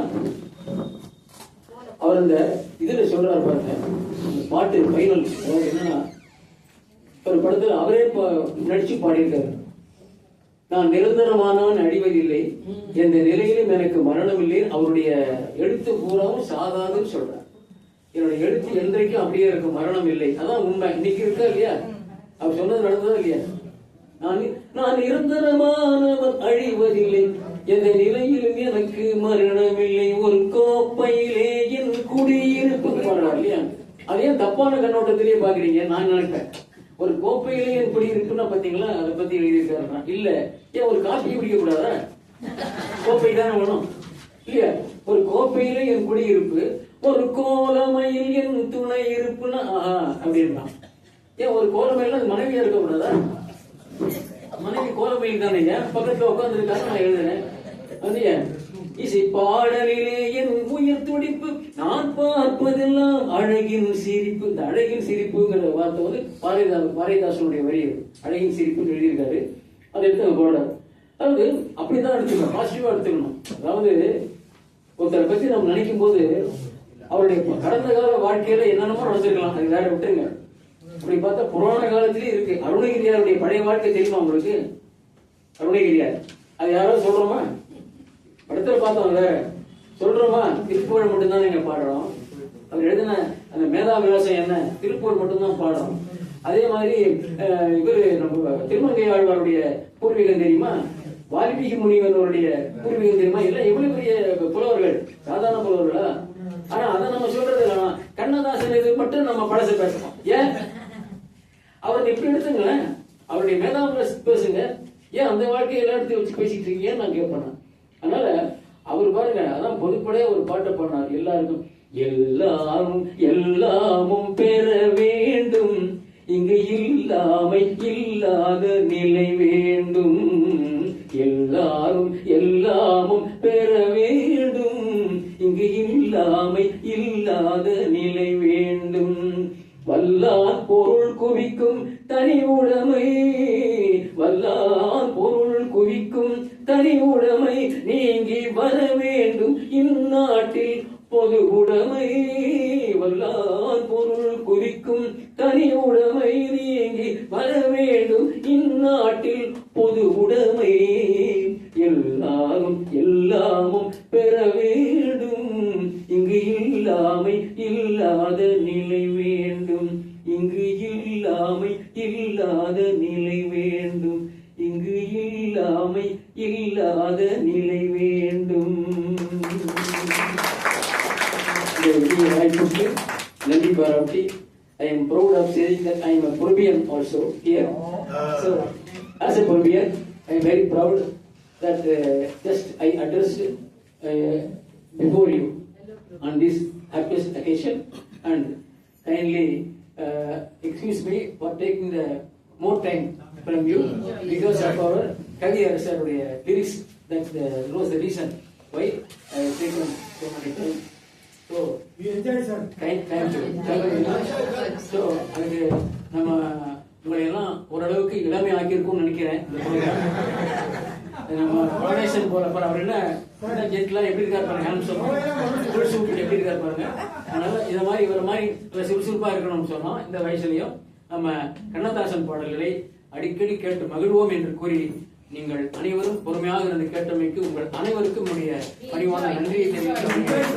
S1: அவர் அந்த இதுல சொல்றாரு பாருங்க, பாட்டு ஃபைனல் என்னன்னா, ஒரு படத்துல அவரே நடிச்சு பாடியிருக்காரு. நான் நிரந்தரமானவன் அழிவதில்லை, எந்த நிலையிலும் எனக்கு மரணம் இல்லை. அவருடைய எழுத்து பூராவும் சாதாதுன்னு சொல்றார். என்னுடைய எழுத்து என்றைக்கும் அப்படியே இருக்கு, மரணம் இல்லை. அதான் உண்மை. இன்னைக்கு இருக்கா இல்லையா? அவர் சொன்னது நடந்ததா இல்லையா? நான் நிரந்தரமானவன் அழிவதில்லை, எந்த நிலையிலும் எனக்கு மரணம் இல்லை. ஒரு கோப்பையிலே என் குடியிருப்பு பாடுறார் இல்லையா? அதையும் தப்பான கண்ணோட்டத்திலேயே பாக்குறீங்க. நான் நினைப்பேன், ஒரு கோப்பையிலே என் குடியிருப்புன்னா பாத்தீங்களா, அதை பத்தி எழுதியிருக்காரு. இல்ல, ஏன் ஒரு காஃபி குடிக்க கூடாதா? கோப்பை தானே வேணும் இல்லையா? ஒரு கோப்பையிலே என் குடியிருப்பு, ஒரு கோலமையில் என் துணை இருப்புன்னா அப்படின்னா, ஏன் ஒரு கோலமையில மனைவியா இருக்க கூடாதா? மனைவி கோலமையில் தானே, பக்கத்துல உட்கார்ந்து இருக்காங்க, நான் எழுதுறேன். இசை பாடலிலே என் உயிர் துடிப்பு, நான் பார்ப்பதெல்லாம் அழகின் சிரிப்பு. இந்த அழகின் சிரிப்புங்கிற வார்த்தை பாரதிதாசனுடைய வரி. அழகின் சிரிப்பு எழுதியிருக்காரு. அதை எடுத்து போடுறாரு. அதாவது அப்படிதான் எடுத்துக்கணும், பாசிட்டிவா எடுத்துக்கணும். அதாவது ஒருத்தரை பத்தி நம்ம நினைக்கும் போது அவருடைய கடந்த கால வாழ்க்கையில என்னென்னமோ நடந்திருக்கலாம், அது வேற விட்டுருங்க. அப்படி பார்த்தா புராண காலத்திலேயே இருக்கு. அருணகிரியாருடைய பழைய வாழ்க்கை தெரியுமா உங்களுக்கு? அருணகிரியார் அது யாராவது சொல்றோமா? படத்துல பார்த்தோம்ல, சொல்றோமா? திருப்புகழ் மட்டும்தான் நீங்க பாடுறோம். அவர் எழுதின அந்த மேதா விலாசம் என்ன, திருப்புகழ் மட்டும்தான் பாடுறோம். அதே மாதிரி இவரு நம்ம திருமங்கை ஆழ்வாருடைய பூர்வீகம் தெரியுமா? வால்மீகி முனிவனுடைய பூர்வீகம் தெரியுமா? எல்லாம் எவ்வளவு பெரிய புலவர்கள், சாதாரண புலவர்களா? ஆனா அதை நம்ம சொல்றது இல்லைனா, கண்ணதாசன் இது மட்டும் நம்ம பழச பேசணும். ஏன் அவர் எப்படி எடுத்துங்களேன், அவருடைய மேதா விலாசம் பேசுங்க. ஏன் அந்த வாழ்க்கையை எல்லாம் எடுத்து வச்சு பேசிட்டு இருக்கீங்கன்னு நான் கேட்பேன். அதனால அவர் பாருங்க, அதான் பொதுப்படையா ஒரு பாட்டை பாடினார். எல்லாருக்கும் எல்லாரும் எல்லாமும் பெற வேண்டும், இங்கு இல்லாமை இல்லாத நிலை வேண்டும். எல்லாரும் எல்லாமும் பெற வேண்டும், இங்கு இல்லாமை இல்லாத நிலை வேண்டும். வல்லான் பொருள் குவிக்கும் தனி உடைமை, வல்லான் பொருள் நீங்கி வர வேண்டும் இந்நாட்டில் பொது உடைமை வல்லார் பொருள் குதிக்கும் தனி உடைமை நீங்கி வர வேண்டும் இந்நாட்டில் பொது உடைமை எல்லாரும் எல்லாமும் பெற வேண்டும் இங்கு இல்லாமை இல்லாத நிலை வேண்டும் இங்கு இல்லாமை இல்லாத நிலை வேண்டும் இங்கு இல்லாமை இல்லாத நிலை வேண்டும். நன்றி பாராட்டி. I am proud of saying that I am a Peruvian also here. So as a Peruvian, I am very proud that just I addressed before you on this happiest occasion, and kindly excuse me for taking the more time from you because of our career sir lyrics. That was the reason why I have taken so many time. So
S2: We enjoy, sir.
S1: thank you. So அதுக்கு நம்ம உங்களை எல்லாம் ஓரளவுக்கு இளமை ஆக்கியிருக்கும்னு நினைக்கிறேன். நம்ம ஃபவுண்டேஷன் போல அவர் என்ன ஜெட்லாம் எப்படி இருக்காரு பாருங்க, ஹேண்ட்ஸம் எப்படி இருக்காரு பாருங்க. அதனால இதை மாதிரி இவர மாதிரி சுறுசுறுப்பா இருக்கணும்னு சொன்னோம். இந்த வயசுலயும் நம்ம கண்ணதாசன் பாடல்களை அடிக்கடி கேட்டு மகிழ்வோம் என்று கூறி நீங்கள் அனைவரும் பொறுமையாக இருந்து கேட்டமைக்கு உங்கள் அனைவருக்கும் உடைய பணிவான நன்றியை தெரிவிக்கிறேன்.